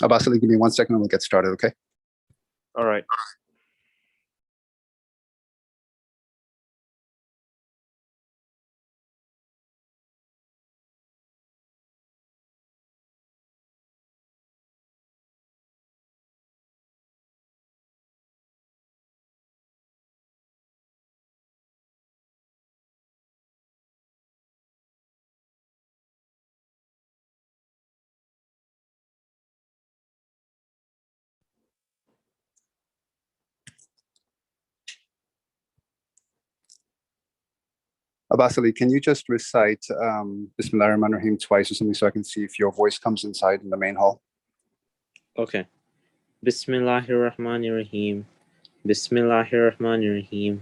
Abbasali, give me 1 second and we'll get started, okay? All right. Abbasali, can you just recite Bismillahirrahmanirrahim twice or something so I can see if your voice comes inside in the main hall? Okay. Bismillahirrahmanirrahim. Bismillahirrahmanirrahim.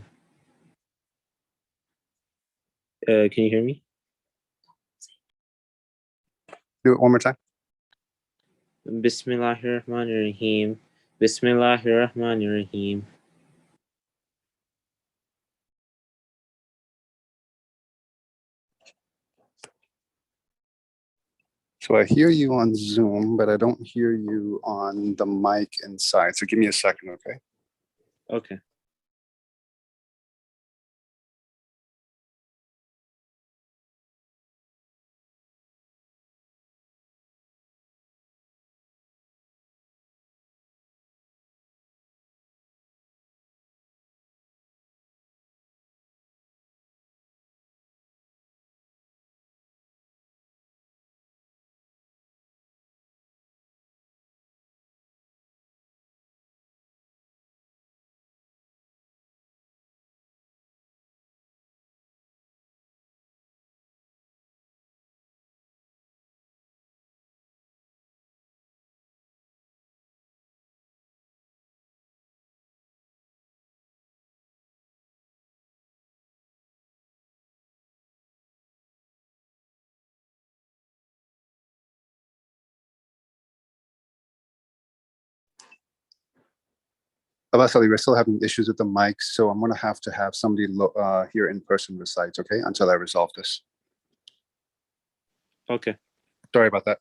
Can you hear me? Do it one more time. Bismillahirrahmanirrahim. Bismillahirrahmanirrahim. So I hear you on Zoom, but I don't hear you on the mic inside. So give me a second, okay? Okay. Abbasali, we're still having issues with the mic, so I'm going to have somebody here in person recite, okay, until I resolve this. Okay. Sorry about that.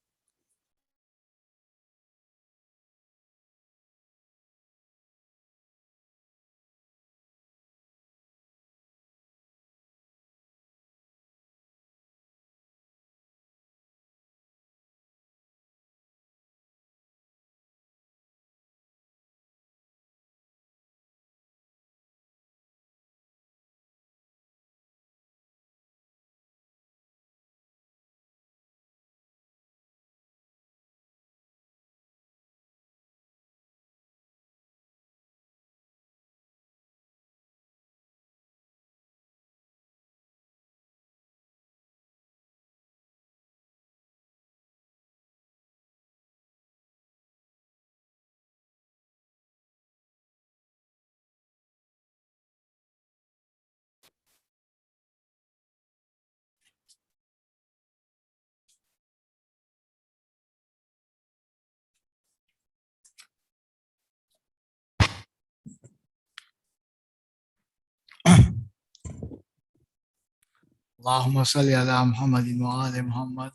اللهم صل على محمد وآل محمد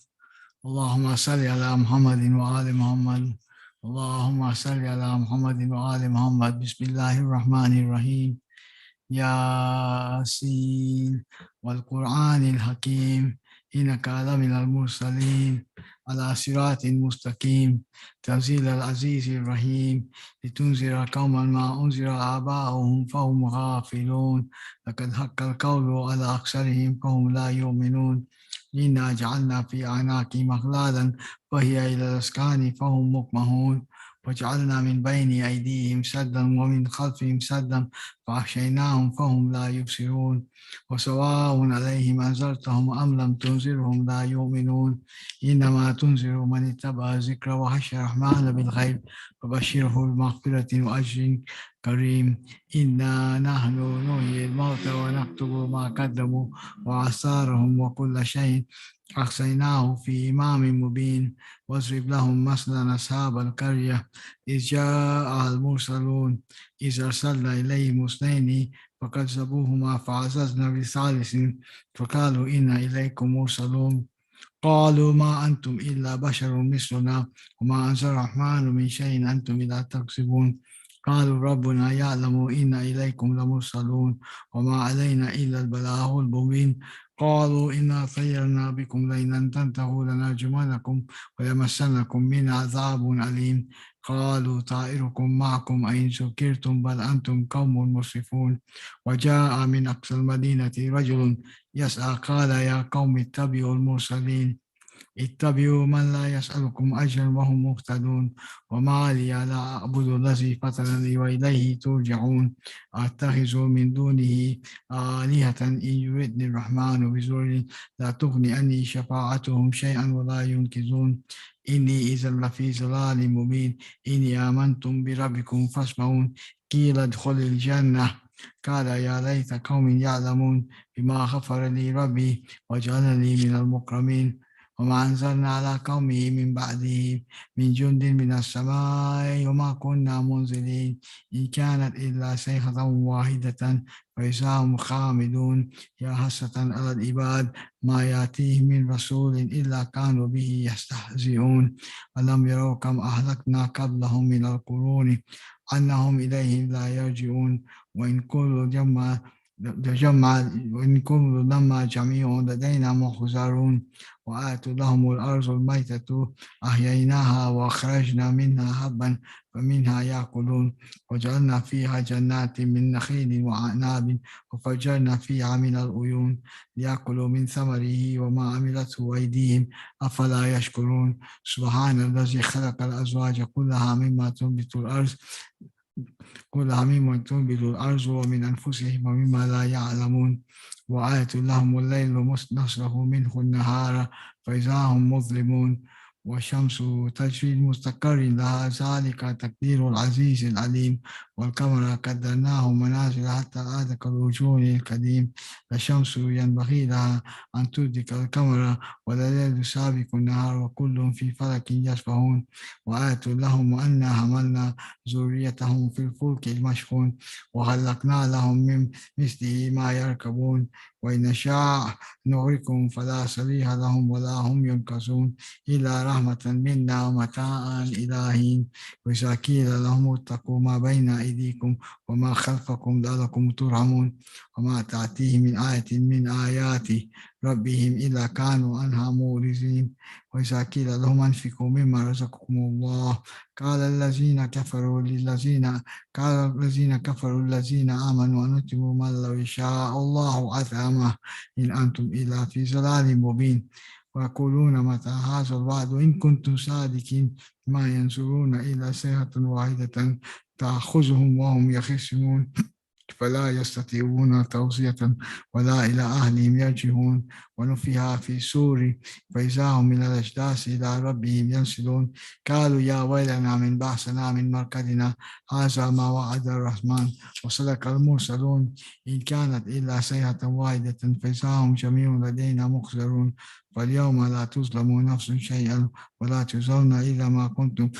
اللهم صل على محمد وآل محمد اللهم صل على محمد وآل محمد بسم الله الرحمن الرحيم ياسين والقرآن الحكيم إنك لمن المرسلين على صراط مستقيم تنزيل العزيز الرحيم لتنذر قوما ما أنذر آباؤهم فهم غافلون لقد حق القول على أكثرهم فهم لا يؤمنون إنا جعلنا في أعناقهم أغلالا وهي إلى الأذقان فهم مقمحون وجعلنا من بين أيديهم سدا ومن خلفهم سدا فأغشيناهم فهم لا يبصرون وسواء عليهم أنذرتهم أم لم تنذرهم لا يؤمنون إنما تنذر من اتبع الذكر وخشى الرحمن بالغيب فبشره بمغفرة وأجر كريم إنا نحن نحيي الموتى ونكتب ما قدموا وآثارهم وكل شيء أحصيناه في إمام مبين واضرب لهم مثلا أصحاب القرية إذ جاء المرسلون إذ أرسلنا إليهم اثنين فكذبوهما فعززنا بثالث فقالوا إنا إليكم مرسلون قالوا ما أنتم إلا بشر مثلنا وما أنزل الرحمن من شيء أنتم إلا تكسبون قالوا ربنا يعلم إن إليكم لمرسلون وما علينا إلا البلاغ المبين قالوا إنا طيرنا بكم لئن تنتهوا لنرجمنكم ويمسنكم من عذاب أليم قالوا طائركم معكم أئن ذكرتم بل أنتم قوم مسرفون وجاء من أقصى المدينة رجل يسعى قال يا قوم اتبعوا المرسلين اتبعوا من لا يسألكم أجرا وهم مهتدون وما لي لا أعبد الذي فطرني وإليه ترجعون أتخذ من دونه آلهة إن يردني الرحمن بضر لا تغني عني شفاعتهم شيئا ولا ينقذون إني إذا لفي ضلال مبين إني آمنتم بربكم فاسمعون قيل ادخل الجنة قال يا ليت قوم يعلمون بما غفر لي ربي وجعلني من المكرمين وما أنزلنا على قومه من بعده من جند من السماء وما كنا منزلين إن كانت إلا صيحة واحدة فإذا هم خامدون يا حسرة على العباد ما يأتيهم من رسول إلا كانوا به يستهزئون ألم يروا كم أهلكنا قبلهم من القرون أنهم إليهم لا يرجعون وإن كل وإن كل لما جميع لدينا محضرون وآتوا لهم الأرض الميتة أحييناها وأخرجنا منها حبا فمنها يأكلون وجعلنا فيها جنات من نخيل وأعناب وفجرنا فيها من العيون ليأكلوا من ثمره وما عملته أيديهم أفلا يشكرون سبحان الذي خلق الأزواج كلها مما تنبت الأرض ومن أنفسهم ومما لا يعلمون وآية لهم الليل نصره منه النهار فإذا هم مظلمون والشمس تجري لمستقر لها ذلك تقدير العزيز العليم والقمر قدرناه منازل حتى عاد كالرجول القديم الشمس ينبغي لها أن تدرك القمر والليل سابق النهار وكل في فلك يسبحون وآية لهم أنا حملنا ذريتهم في الفلك المشحون وخلقنا لهم من مثله ما يركبون وإن نشاء نغرقهم فلا صريخ لهم ولا هم ينقذون إلا رحمة منا ومتاعا إلى حين وإذا قيل لهم اتقوا ما بين أيديكم وما خلفكم لعلكم ترحمون وما تأتيهم من آية من آيات ربهم إلا كانوا عنها معرضين وإذا قيل لهم أنفقوا مما رزقكم الله قال الذين كفروا الذين آمنوا أنتم من لو يشاء الله أطعمه إن أنتم إلا في ضلال مبين ويقولون متى هذا الوعد إن كنتم صادقين ما ينظرون إلا صيحة واحدة تأخذهم وهم يخصمون فلا يستطيعون توصية ولا إلى أهلهم يرجعون ونفخ في الصور فإذا هم من الأجداث إلى ربهم ينسلون قالوا يا ويلنا من بعثنا من مرقدنا هذا ما وعد الرحمن وصدق المرسلون إن كانت إلا صيحة واحدة فإذا هم جميع لدينا محضرون فاليوم لا تظلم نفس شيئا ولا تجزون إلا ما كنتم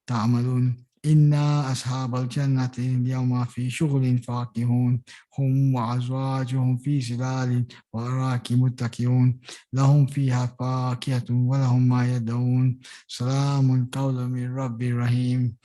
تعملون إن أصحاب الجنة اليوم في شغل فاكهون هم وأزواجهم في ظلال وأراك متكئون لهم فيها فاكهة ولهم ما يدعون سلام قولا من رب رحيم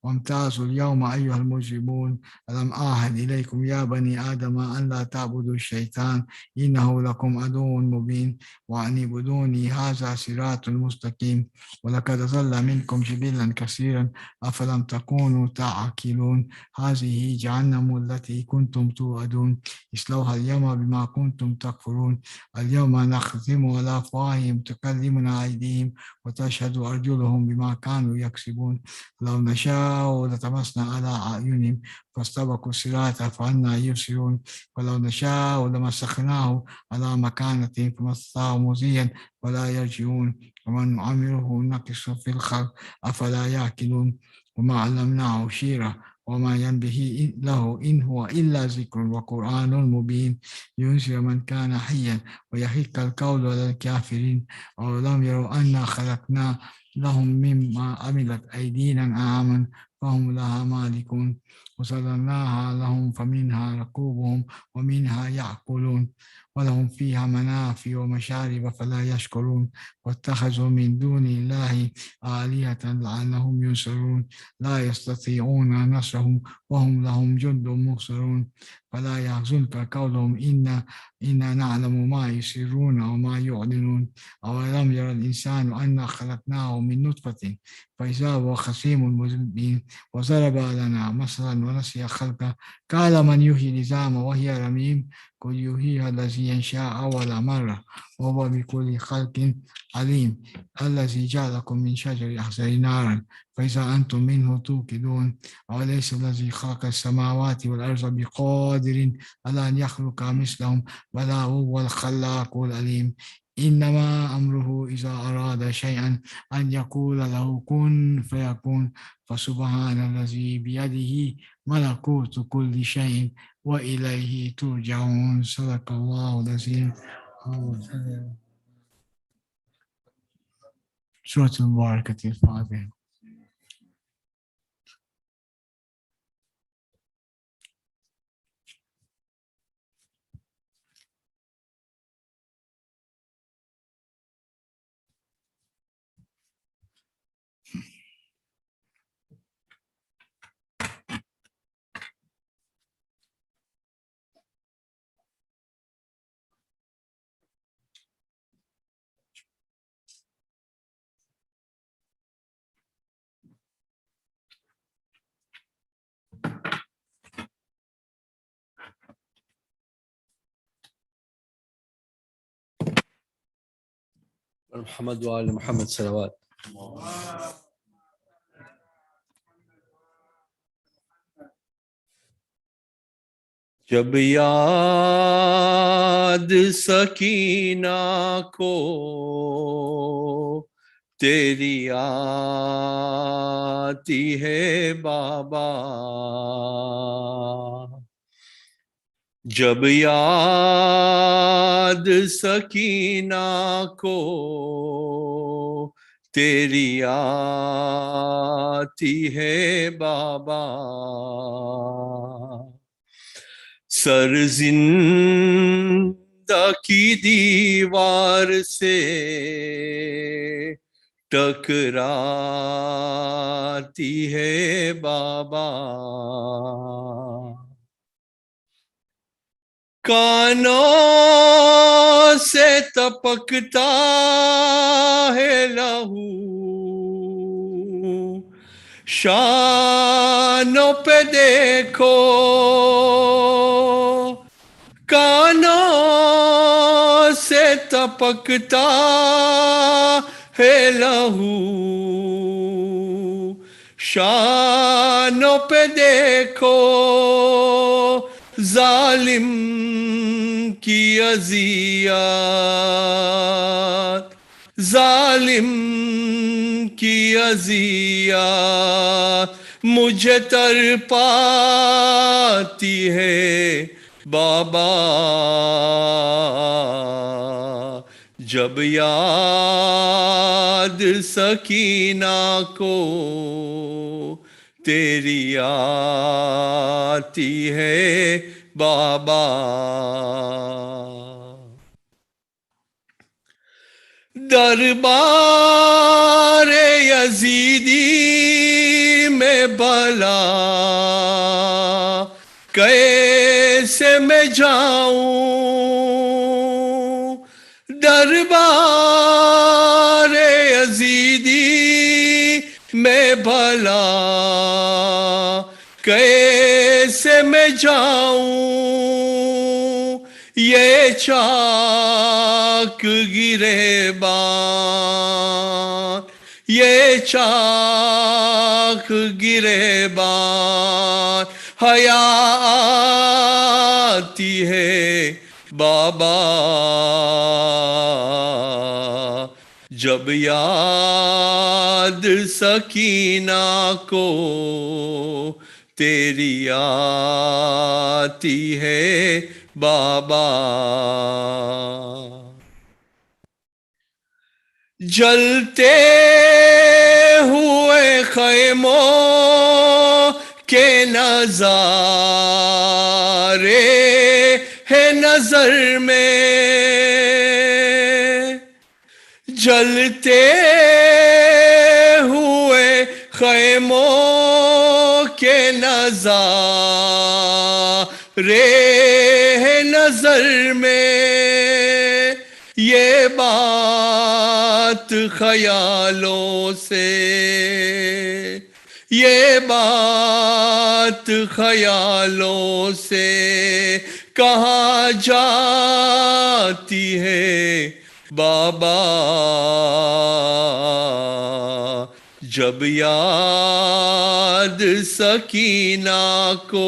وامتازوا اليوم أيها المجرمون ألم أعهد إليكم يا بني آدم أن لا تعبدوا الشيطان إنه لكم عدو مبين وأن اعبدوني هذا صراط مستقيم ولقد ضل منكم جبلا كثيرا أفلم تكونوا تعقلون هذه جهنم التي كنتم توعدون اصلوها اليوم بما كنتم تكفرون اليوم نختم على أفواههم تكلمنا أيديهم وتشهد أرجلهم بما كانوا يكسبون لو نشاء لطمسنا على أعينهم فاستبقوا الصراط فأنا يبصرون ولو نشاء لمسخناه على مكانتهم فما استطاعوا مضيا ولا يرجعون ومن نعمره نقص في الخلق أفلا يعقلون وما علمناه شيرا وما ينبغي له إن هو إلا ذكر وقرآن مبين ينذر من كان حيا ويحق القول على الكافرين أولم يروا أنا خلقنا لهم مما عملت أيدينا أنعاما فهم لها مالكون وسللناها لهم فمنها ركوبهم ومنها يأكلون ولهم فيها منافع ومشارب فلا يشكرون واتخذوا من دون الله آلهة لعلهم ينصرون لا يستطيعون نصرهم وهم لهم جند محصرون فلا يحزنك قولهم إنا نعلم ما يسرون وما يعلنون أولم يرى الإنسان أنا خلقناه من نطفة فإذا هو خصيم مبين وضرب لنا مثلا ونسي خلقه قال من يحيي العظام وهي رميم قل يحييها الذي ينشأ أول مرة وهو بكل خلق عليم الذي جعلكم من شجر الأخضر نارا فإذا أنتم منه توقدون أوليس الذي خلق السماوات والأرض بقادر على أن يخلق مثلهم بلى هو الخلاق العليم إنما أمره إذا أراد شيئا أن يقول له كن فيكون فسبحان الذي بيده ملكوت كل شيء وإليه ترجعون صدق الله العظيم. سورة المباركة الفاتحة. محمد وآل محمد صلوات. جب یاد سکینہ کو تیری آتی ہے بابا، جب یاد سکینہ کو تیری آتی ہے بابا، سر زندہ کی دیوار سے ٹکراتی ہے بابا، کانوں سے ٹپکتا ہے لہو، شانوں پہ دیکھو، کانوں سے ٹپکتا ہے لہو، شانوں پہ دیکھو، ظالم کی اذیت، ظالم کی اذیت مجھے تڑپاتی ہے بابا، جب یاد سکینہ کو تیری آتی ہے بابا، دربار یزیدی میں بلا کیسے میں جاؤں، دربار یزیدی میں بھلا کیسے میں جاؤں، یہ چاک گریباں، یہ چاک گریباں حیا آتی ہے بابا، جب یاد سکینہ کو تیری آتی ہے بابا، جلتے ہوئے خیموں نظارے ہے نظر میں جلتے ہوئے خیموں کے نظارے ہے نظر میں یہ بات خیالوں سے یہ بات خیالوں سے کہاں جاتی ہے بابا جب یاد سکینہ کو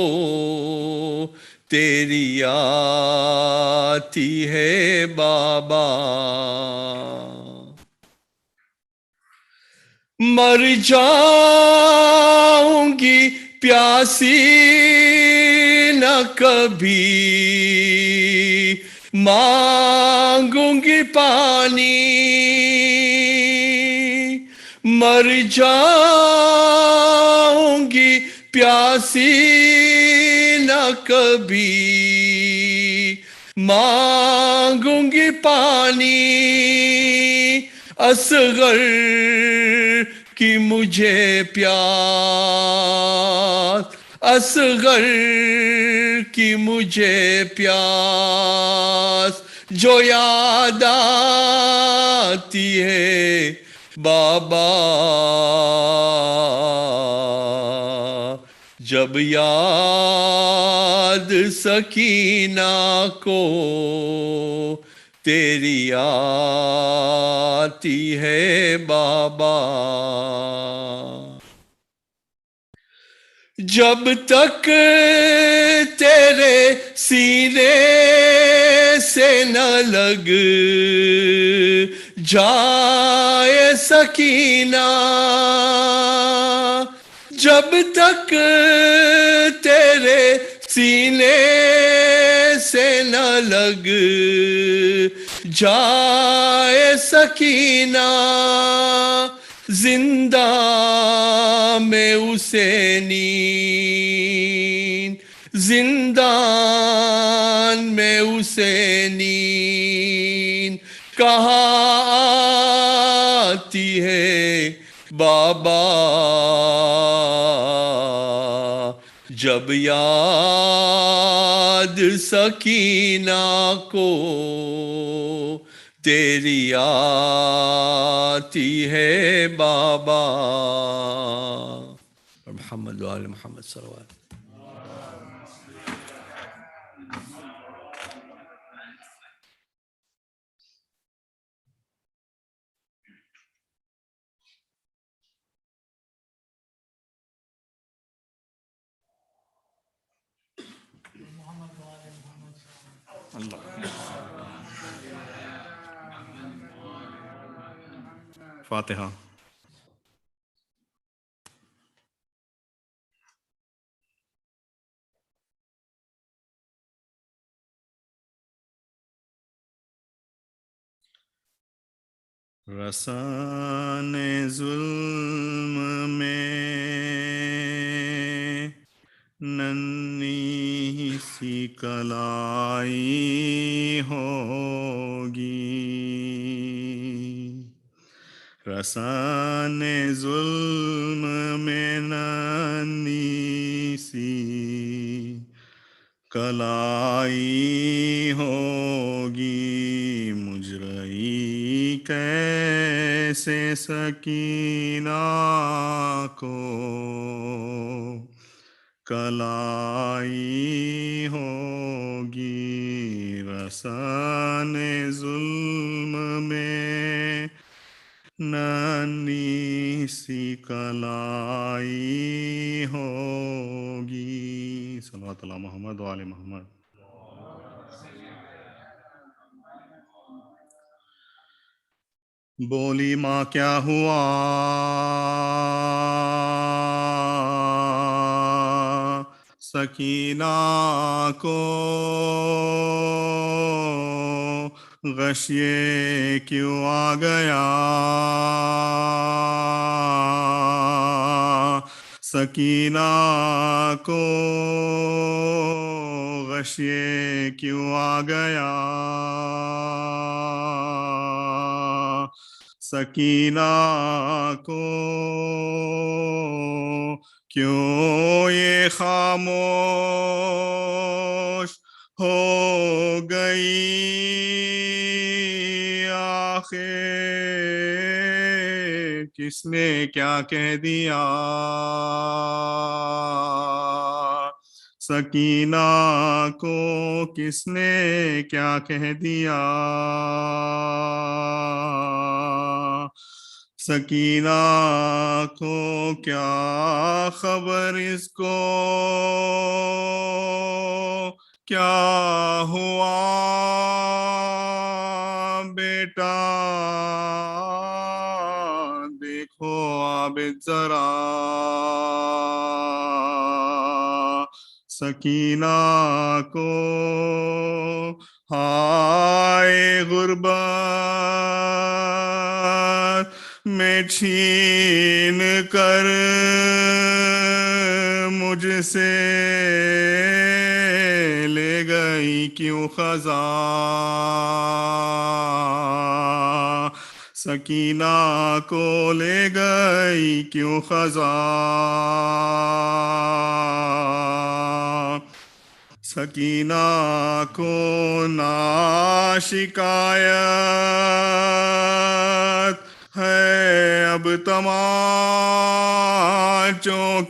تیری آتی ہے بابا مر جاؤں گی پیاسی نہ کبھی مانگوں گی پانی مر جاؤں گی پیاسی نہ کبھی مانگوں گی پانی اصغر کی مجھے پیاس اصغر کی مجھے پیاس جو یاد آتی ہے بابا جب یاد سکینہ کو تیری آتی ہے بابا جب تک تیرے سینے سے نہ لگ جائے سکینہ جب تک تیرے سینے سے نہ لگ جائے سکینہ زندہ میں اسے نیند زندان میں اسے نیند کہاں آتی ہے بابا جب یاد سکینہ کو تیری آتی ہے بابا محمد و آل محمد صلوات فاتحہ رسان ظلم میں ننھی سی کلائی ہوگی رسان ظلم میں ننھی سی کلائی ہوگی مجرئی کیسے سکینہ کو کلائی ہوگی رسان ظلم میں ننھی سی کلائی ہوگی صلوات اللہ محمد و آل محمد بولی ماں کیا ہوا سکینہ کو غشیے کیوں آ گیا سکینہ کو غشیے کیوں آ گیا سکینہ کو کیوں یہ خاموش ہو گئی آخر کس نے کیا کہہ دیا سکینہ کو کس نے کیا کہہ دیا سکینہ کو کیا خبر اس کو کیا ہوا بیٹا دیکھو عابد ذرا سکینہ کو ہائے غربت میں چھین کر مجھ سے لے گئی کیوں خزاں سکینہ کو لے گئی کیوں خزاں سکینہ کو نا شکایت ہے اب تماچوں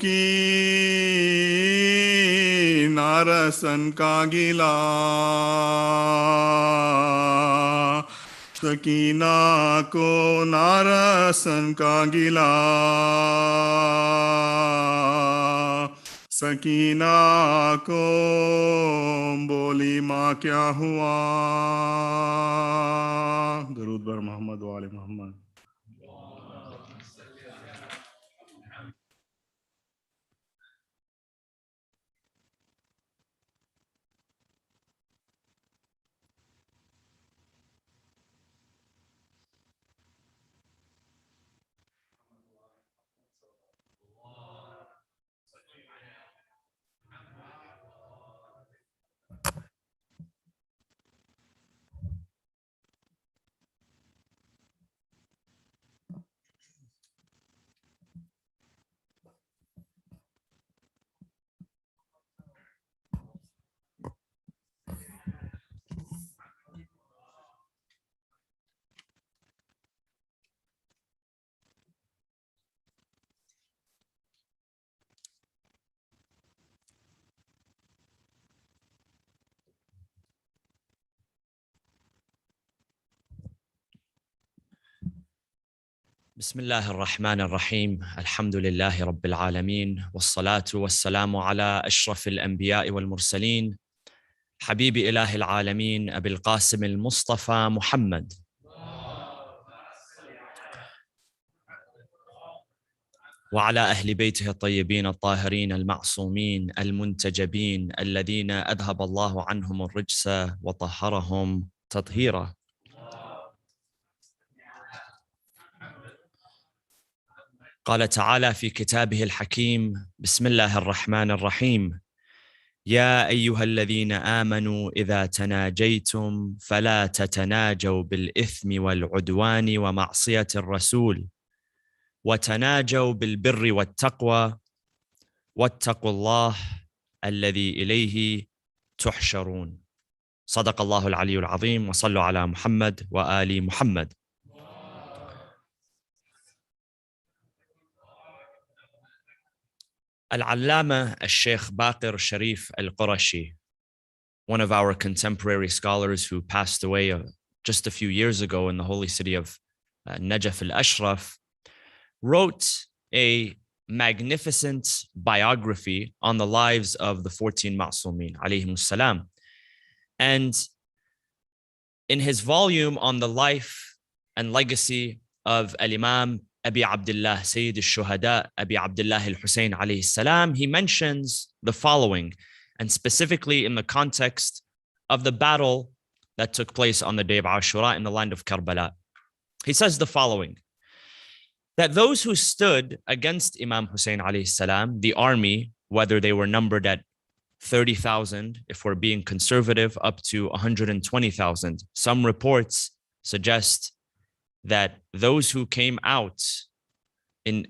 کی نہ رسن کا گلا سکینہ کو نہ رسن کا گلا سکینہ کو بولی ماں کیا ہوا درود بر محمد و آل محمد بسم الله الرحمن الرحيم الحمد لله رب العالمين والصلاة والسلام على أشرف الأنبياء والمرسلين حبيب إله العالمين أبي القاسم المصطفى محمد وعلى أهل بيته الطيبين الطاهرين المعصومين المنتجبين الذين أذهب الله عنهم الرجس وطهرهم تطهيرا قال تعالى في كتابه الحكيم بسم الله الرحمن الرحيم يا أيها الذين آمنوا إذا تناجيتم فلا تتناجوا بالإثم والعدوان ومعصية الرسول وتناجوا بالبر والتقوى واتقوا الله الذي إليه تحشرون صدق الله العلي العظيم وصلوا على محمد وآل محمد Al-Allama al-Sheikh Baqir Sharif al-Qurashi, one of our contemporary scholars who passed away just a few years ago in the holy city of Najaf al-Ashraf, wrote a magnificent biography on the lives of the 14 Ma'sumin, alayhimus salam. And in his volume on the life and legacy of Al-Imam Abi Abdullah, Sayyid al-Shohoda, Abi Abdullah al-Hussain alayhi salam, he mentions the following, and specifically in the context of the battle that took place on the day of Ashura in the land of Karbala. He says the following: that those who stood against Imam Hussain alayhi salam, the army, whether they were numbered at 30,000, if we're being conservative, up to 120,000. Some reports suggest that those who came out in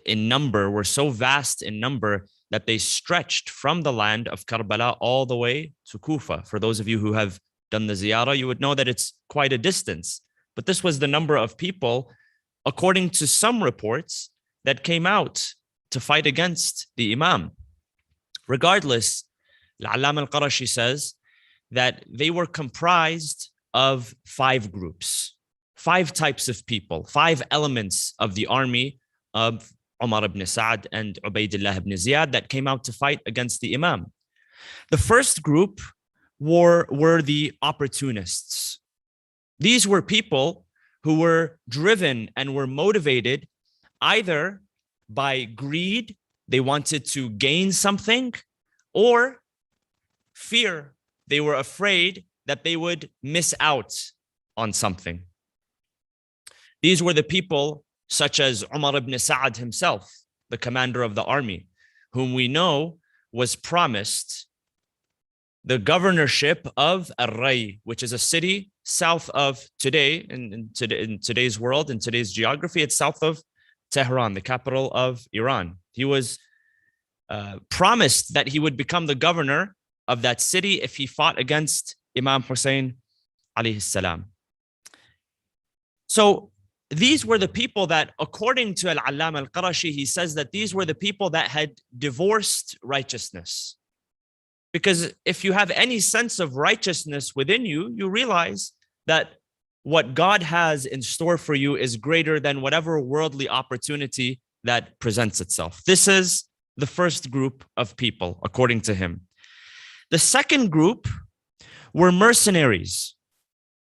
number were so vast in number that they stretched from the land of Karbala all the way to Kufa. For those of you who have done the ziyarah, you would know that it's quite a distance. But this was the number of people, according to some reports, that came out to fight against the Imam. Regardless, Al-Allama al-Qarashi says that they were comprised of 5 groups, 5 types of people, 5 elements of the army of Umar ibn Sa'd and Ubaydullah ibn Ziyad that came out to fight against the Imam. The first group were the opportunists. These were people who were driven and were motivated either by greed, they wanted to gain something, or fear. They were afraid that they would miss out on something. These were the people such as Umar ibn Sa'd himself, the commander of the army, whom we know was promised the governorship of Ar-Ray, which is a city south of today, in today's world, in today's geography, it's south of Tehran, the capital of Iran. He was promised that he would become the governor of that city if he fought against Imam Hussain alayhi salam. So these were the people that, according to Al-Allama al-Qarashi, he says that these were the people that had divorced righteousness. Because if you have any sense of righteousness within you, you realize that what God has in store for you is greater than whatever worldly opportunity that presents itself. This is the first group of people, according to him. The second group were mercenaries.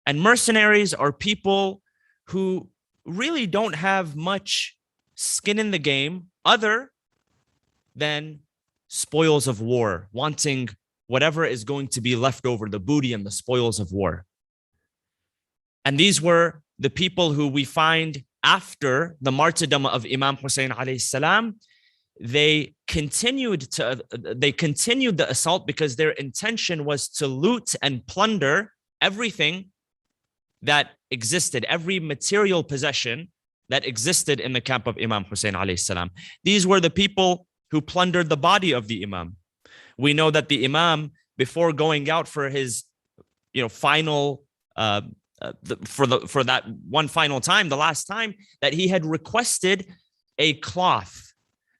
And mercenaries are people who really don't have much skin in the game other than spoils of war, wanting whatever is going to be left over, the booty and the spoils of war. And these were the people who we find after the martyrdom of Imam Hussain alayhi salam. They continued the assault because their intention was to loot and plunder everything that existed, every material possession that existed in the camp of Imam Hussain alayhi salam. These were the people who plundered the body of the Imam. We know that the Imam, before going out for his, final, for that one final time, the last time, that he had requested a cloth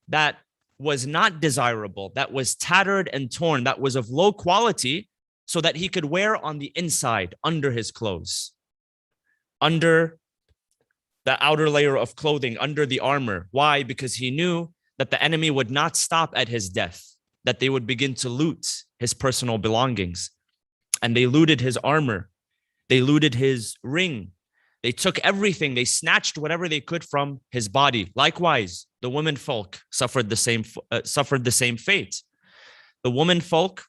that was not desirable, that was tattered and torn, that was of low quality, so that he could wear on the inside, under his clothes, under the outer layer of clothing, under the armor. Why? Because he knew that the enemy would not stop at his death, that they would begin to loot his personal belongings. And they looted his armor. They looted his ring. They took everything. They snatched whatever they could from his body. Likewise, the women folk suffered the same fate. The women folk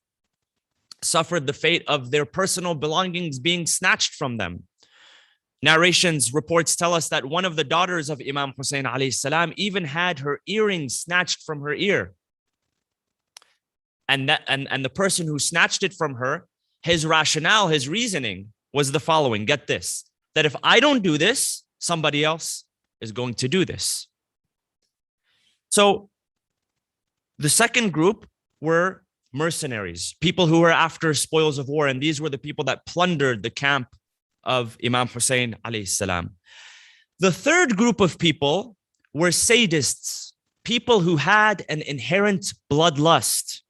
suffered the fate of their personal belongings being snatched from them. Narrations, reports tell us that one of the daughters of Imam Hussain alayhi salam even had her earrings snatched from her ear. And the person who snatched it from her, his rationale, his reasoning was the following: get this, that if I don't do this, somebody else is going to do this. So the second group were mercenaries, people who were after spoils of war. And these were the people that plundered the camp of Imam Hussain alayhi salam. The third group of people were sadists, people who had an inherent bloodlust.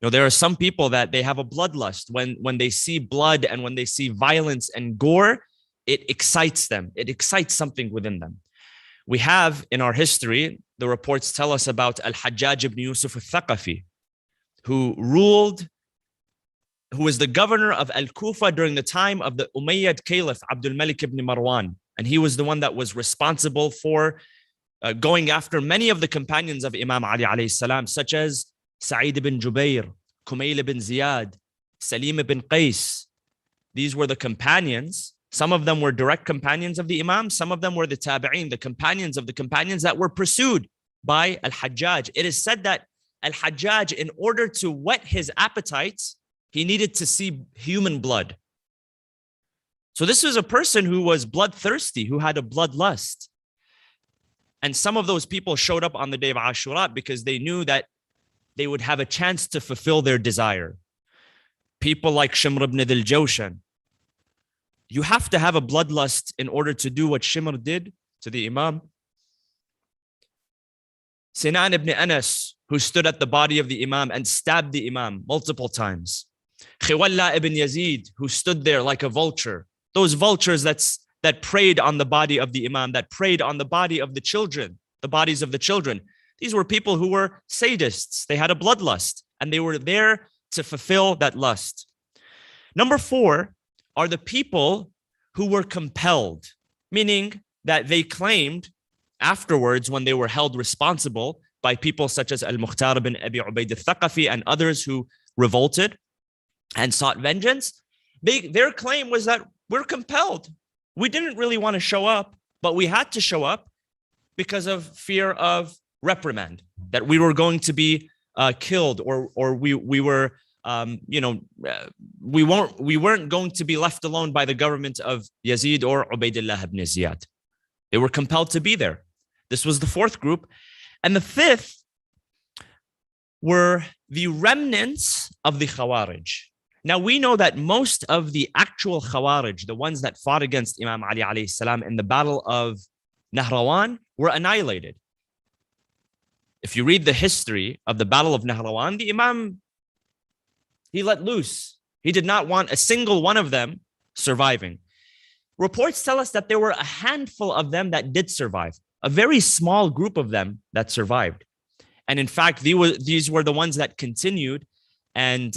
There are some people that they have a bloodlust. When they see blood and when they see violence and gore, it excites them. It excites something within them. We have in our history, the reports tell us about Al-Hajjaj ibn Yusuf al-Thaqafi, who was the governor of Al-Kufa during the time of the Umayyad Caliph Abdul Malik ibn Marwan. And he was the one that was responsible for going after many of the companions of Imam Ali alayhi salam, such as Sa'id ibn Jubair, Kumayl ibn Ziyad, Salim ibn Qais. These were the companions Some of them were direct companions of the Imam. Some of them were the tabi'een, the companions of the companions that were pursued by Al-Hajjaj. It is said that Al-Hajjaj, in order to whet his appetites, he needed to see human blood. So this was a person who was bloodthirsty, who had a bloodlust. And some of those people showed up on the day of Ashura because they knew that they would have a chance to fulfill their desire. People like Shimr ibn al-Jawshan. You have to have a bloodlust in order to do what Shimr did to the Imam. Sinan ibn Anas, who stood at the body of the Imam and stabbed the Imam multiple times. Khiwalla ibn Yazid, who stood there like a vulture. Those vultures that preyed on the body of the Imam, that preyed on the body of the children, the bodies of the children. These were people who were sadists. They had a bloodlust, and they were there to fulfill that lust. Number 4 are the people who were compelled, meaning that they claimed afterwards, when they were held responsible by people such as Al-Mukhtar bin Abi Ubaid al-Thaqafi and others who revolted and sought vengeance, their claim was that we're compelled. We didn't really want to show up, but we had to show up because of fear of reprimand, that we were going to be killed, or we were, we weren't going to be left alone by the government of Yazid or Ubaidullah ibn Ziyad. They were compelled to be there. This was the 4th group. And the 5th were the remnants of the Khawarij. Now we know that most of the actual Khawarij, the ones that fought against Imam Ali alayhi salam in the battle of Nahrawan, were annihilated. If you read the history of the battle of Nahrawan, the Imam, he let loose. He did not want a single one of them surviving. Reports tell us that there were a handful of them that did survive, a very small group of them that survived. And in fact, these were the ones that continued. And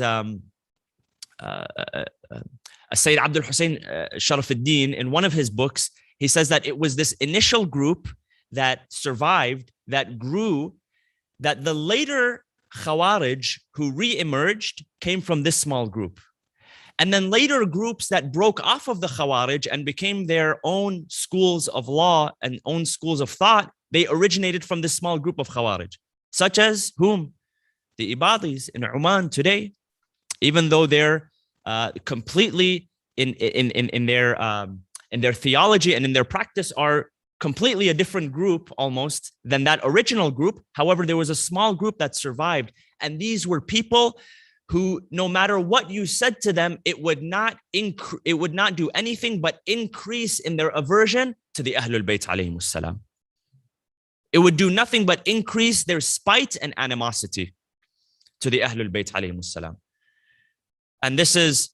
Sayyid Abdul Hussain Sharaf ad-Din, in one of his books, he says that it was this initial group that survived, that grew, that the later Khawarij who re-emerged came from this small group. And then later groups that broke off of the Khawarij and became their own schools of law and own schools of thought, they originated from this small group of Khawarij, such as whom? The Ibadis in Oman today, even though they're completely in their theology and in their practice are completely a different group almost than that original group. However, there was a small group that survived. And these were people who, no matter what you said to them, it would not do anything but increase in their aversion to the Ahlul Bayt alayhimus salam. It would do nothing but increase their spite and animosity to the Ahlul Bayt alayhimus salam. And this is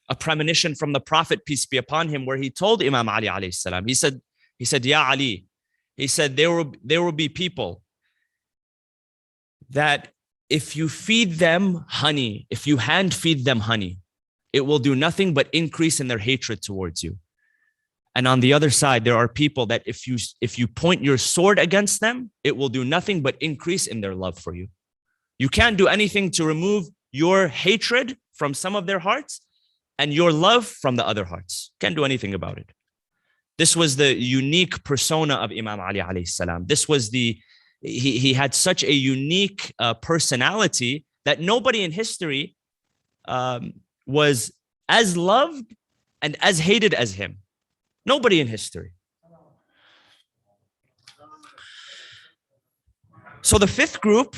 a premonition from the Prophet, peace be upon him, where he told Imam Ali alayhi salam, he said, Ya Ali, he said, there will be people that if you feed them honey, if you hand feed them honey, it will do nothing but increase in their hatred towards you. And on the other side, there are people that if you point your sword against them, it will do nothing but increase in their love for you. You can't do anything to remove your hatred from some of their hearts and your love from the other hearts. Can't do anything about it. This was the unique persona of Imam Ali alayhi salam. This was he had such a unique personality that nobody in history was as loved and as hated as him. Nobody in history. So the 5th group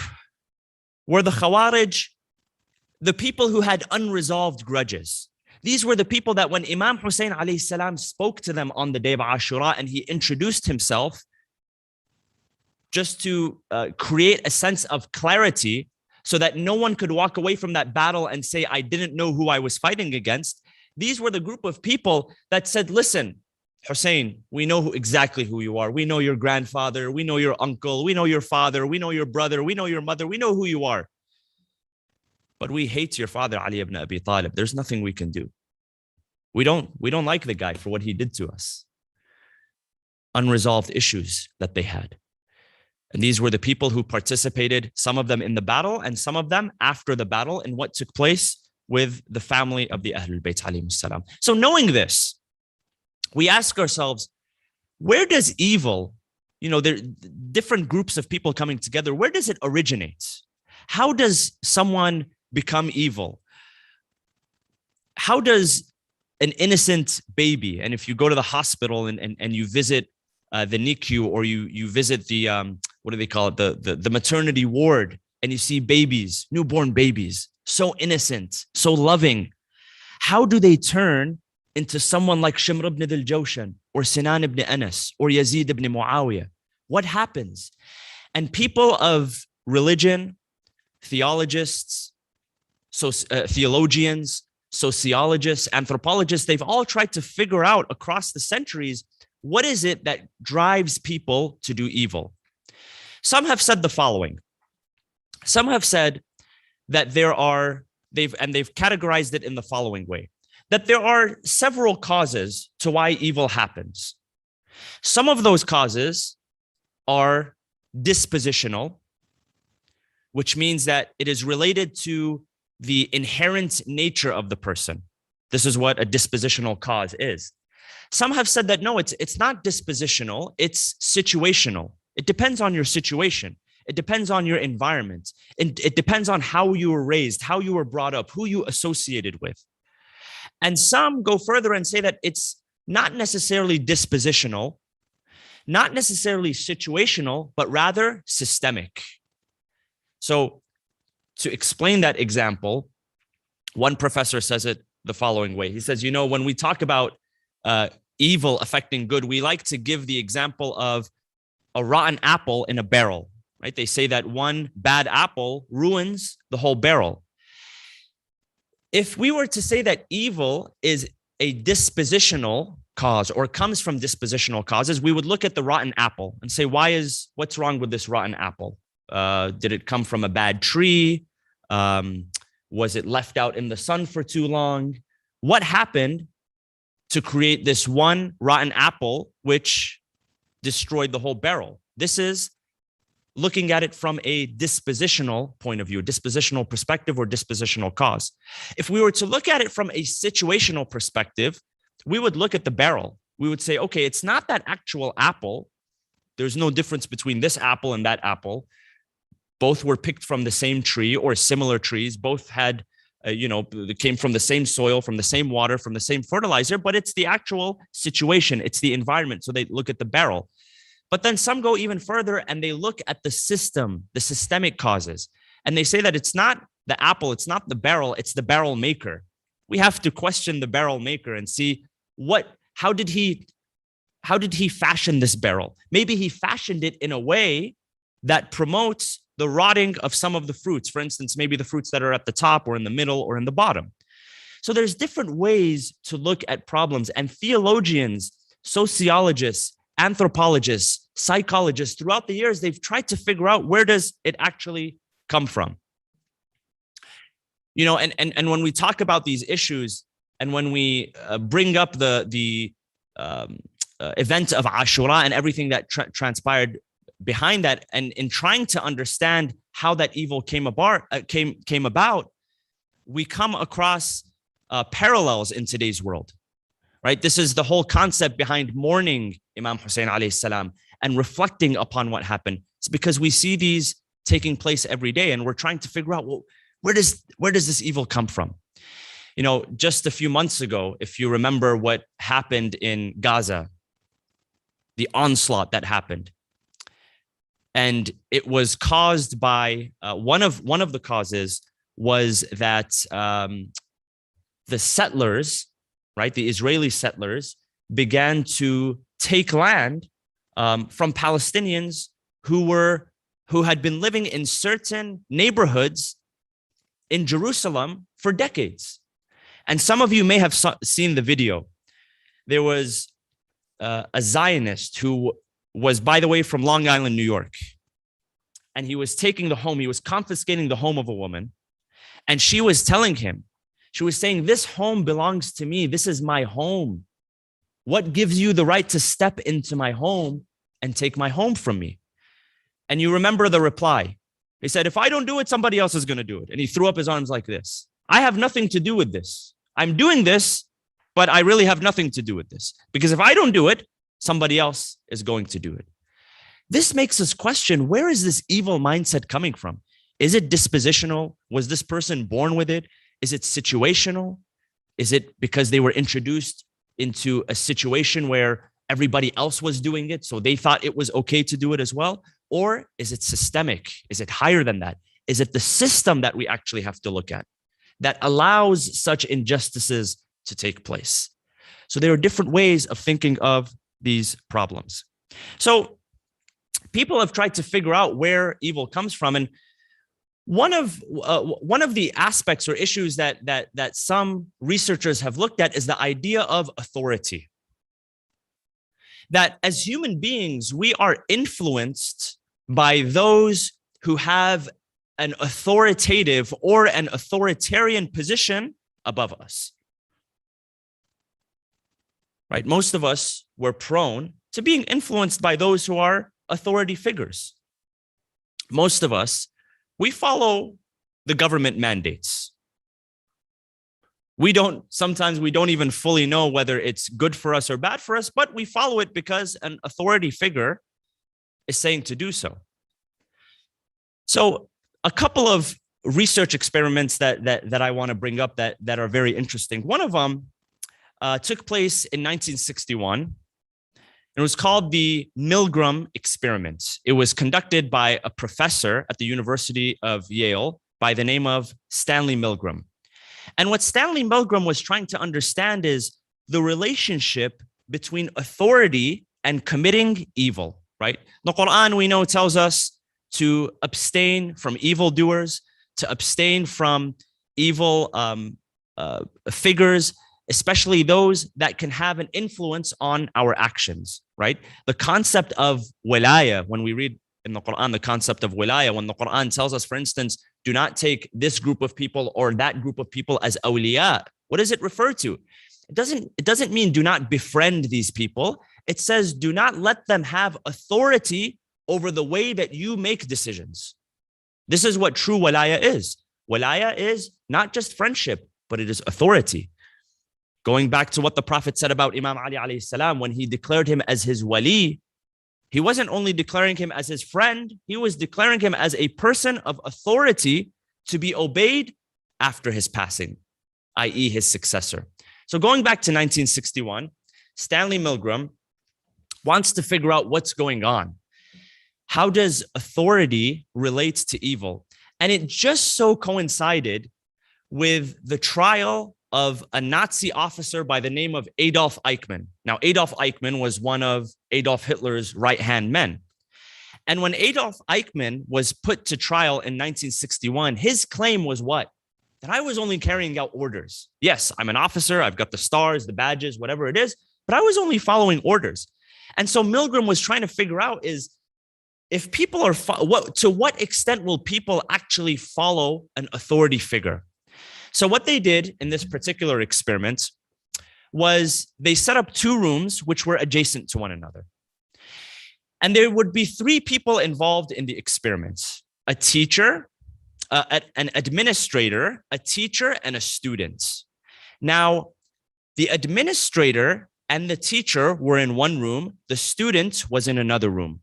were the Khawarij, the people who had unresolved grudges. These were the people that when Imam Hussain alayhi salam spoke to them on the day of Ashura and he introduced himself just to create a sense of clarity so that no one could walk away from that battle and say, I didn't know who I was fighting against. These were the group of people that said, listen, Hussain, we know exactly who you are. We know your grandfather. We know your uncle. We know your father. We know your brother. We know your mother. We know who you are. But we hate your father, Ali ibn Abi Talib. There's nothing we can do. We don't like the guy for what he did to us. Unresolved issues that they had. And these were the people who participated, some of them in the battle and some of them after the battle, in what took place with the family of the Ahlul Bayt alayhimus salam. So knowing this, we ask ourselves, where does evil, there are different groups of people coming together, where does it originate? How does someone become evil? How does an innocent baby, and if you go to the hospital and you visit the NICU, or you visit the, what do they call it, the maternity ward, and you see babies, newborn babies, so innocent, so loving, how do they turn into someone like Shimr ibn al-Jawshan, or Sinan ibn Anas, or Yazid ibn Muawiyah? What happens? And people of religion, theologists, theologians, sociologists, anthropologists, they've all tried to figure out across the centuries, what is it that drives people to do evil? Some have said the following. Some have said that they've categorized it in the following way, that there are several causes to why evil happens. Some of those causes are dispositional, which means that it is related to the inherent nature of the person. This is what a dispositional cause is. Some have said that no, it's not dispositional, it's situational. It depends on your situation. It depends on your environment. And it depends on how you were raised, how you were brought up, who you associated with. And some go further and say that it's not necessarily dispositional, not necessarily situational, but rather systemic. So to explain that example, one professor says it the following way. He says, when we talk about evil affecting good, we like to give the example of a rotten apple in a barrel, right? They say that one bad apple ruins the whole barrel. If we were to say that evil is a dispositional cause or comes from dispositional causes, we would look at the rotten apple and say, what's wrong with this rotten apple? Did it come from a bad tree? Was it left out in the sun for too long? What happened to create this one rotten apple which destroyed the whole barrel? This is looking at it from a dispositional point of view, dispositional perspective or dispositional cause. If we were to look at it from a situational perspective, we would look at the barrel. We would say, okay, it's not that actual apple. There's no difference between this apple and that apple. Both were picked from the same tree or similar trees. Both had, they came from the same soil, from the same water, from the same fertilizer, but it's the actual situation. It's the environment. So they look at the barrel. But then some go even further and they look at the system, the systemic causes. And they say that it's not the apple, it's not the barrel, it's the barrel maker. We have to question the barrel maker and see how did he fashion this barrel? Maybe he fashioned it in a way that promotes the rotting of some of the fruits. For instance, maybe the fruits that are at the top or in the middle or in the bottom. So there's different ways to look at problems, and theologians, sociologists, anthropologists, psychologists, throughout the years, they've tried to figure out where does it actually come from. And when we talk about these issues, and when we bring up the event of Ashura and everything that transpired behind that, and in trying to understand how that evil came about, we come across parallels in today's world. Right? This is the whole concept behind mourning Imam Hussain alayhi salam and reflecting upon what happened. It's because we see these taking place every day, and we're trying to figure out, well, where does this evil come from? Just a few months ago, if you remember what happened in Gaza, the onslaught that happened, and it was caused by one of the causes was that the settlers, right, the Israeli settlers, began to take land from Palestinians who had been living in certain neighborhoods in Jerusalem for decades. And some of you may have seen the video. There was a Zionist who was, by the way, from Long Island, New York. And he was taking the home, he was confiscating the home of a woman. And she was telling him, she was saying, this home belongs to me. This is my home. What gives you the right to step into my home and take my home from me? And you remember the reply. He said, if I don't do it, somebody else is going to do it. And he threw up his arms like this. I have nothing to do with this. I'm doing this, but I really have nothing to do with this, because if I don't do it, somebody else is going to do it. This makes us question, where is this evil mindset coming from? Is it dispositional? Was this person born with it? Is it situational? Is it because they were introduced into a situation where everybody else was doing it, so they thought it was okay to do it as well? Or is it systemic? Is it higher than that? Is it the system that we actually have to look at that allows such injustices to take place? So there are different ways of thinking of these problems. So people have tried to figure out where evil comes from, and one of the aspects or issues that some researchers have looked at is the idea of authority. That as human beings, we are influenced by those who have an authoritative or an authoritarian position above us. Right? Most of us were prone to being influenced by those who are authority figures. Most of us, we follow the government mandates. Sometimes we don't even fully know whether it's good for us or bad for us, but we follow it because an authority figure is saying to do so. So a couple of research experiments that I want to bring up that are very interesting. One of them took place in 1961. It was called the Milgram Experiment. It was conducted by a professor at the University of Yale by the name of Stanley Milgram. And what Stanley Milgram was trying to understand is the relationship between authority and committing evil, right? The Quran, we know, tells us to abstain from evildoers, to abstain from evil figures, especially those that can have an influence on our actions, right? The concept of wilaya, when we read in the Quran, the concept of wilaya, when the Quran tells us, for instance, do not take this group of people or that group of people as awliya, what does it refer to? It doesn't mean do not befriend these people. It says do not let them have authority over the way that you make decisions. This is what true walaya is. Walaya is not just friendship, but it is authority. Going back to what the Prophet said about Imam Ali alayhi salam, when he declared him as his wali, he wasn't only declaring him as his friend, he was declaring him as a person of authority to be obeyed after his passing, i.e. his successor. So going back to 1961, Stanley Milgram wants to figure out what's going on. How does authority relate to evil? And it just so coincided with the trial of a Nazi officer by the name of Adolf Eichmann. Now, Adolf Eichmann was one of Adolf Hitler's right-hand men. And when Adolf Eichmann was put to trial in 1961, his claim was what? That I was only carrying out orders. Yes, I'm an officer, I've got the stars, the badges, whatever it is, but I was only following orders. And so Milgram was trying to figure out is, if people are, to what extent will people actually follow an authority figure? So what they did in this particular experiment was they set up two rooms which were adjacent to one another. And there would be three people involved in the experiment: a teacher, an administrator, a teacher, and a student. Now, the administrator and the teacher were in one room. The student was in another room.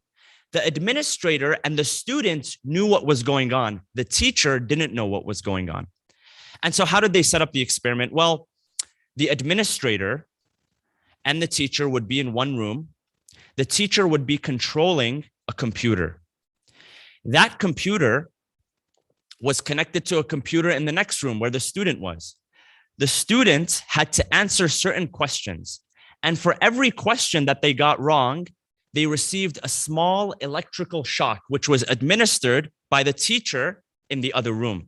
The administrator and the student knew what was going on. The teacher didn't know what was going on. And so how did they set up the experiment? Well, the administrator and the teacher would be in one room. The teacher would be controlling a computer. That computer was connected to a computer in the next room where the student was. The student had to answer certain questions. And for every question that they got wrong, they received a small electrical shock, which was administered by the teacher in the other room.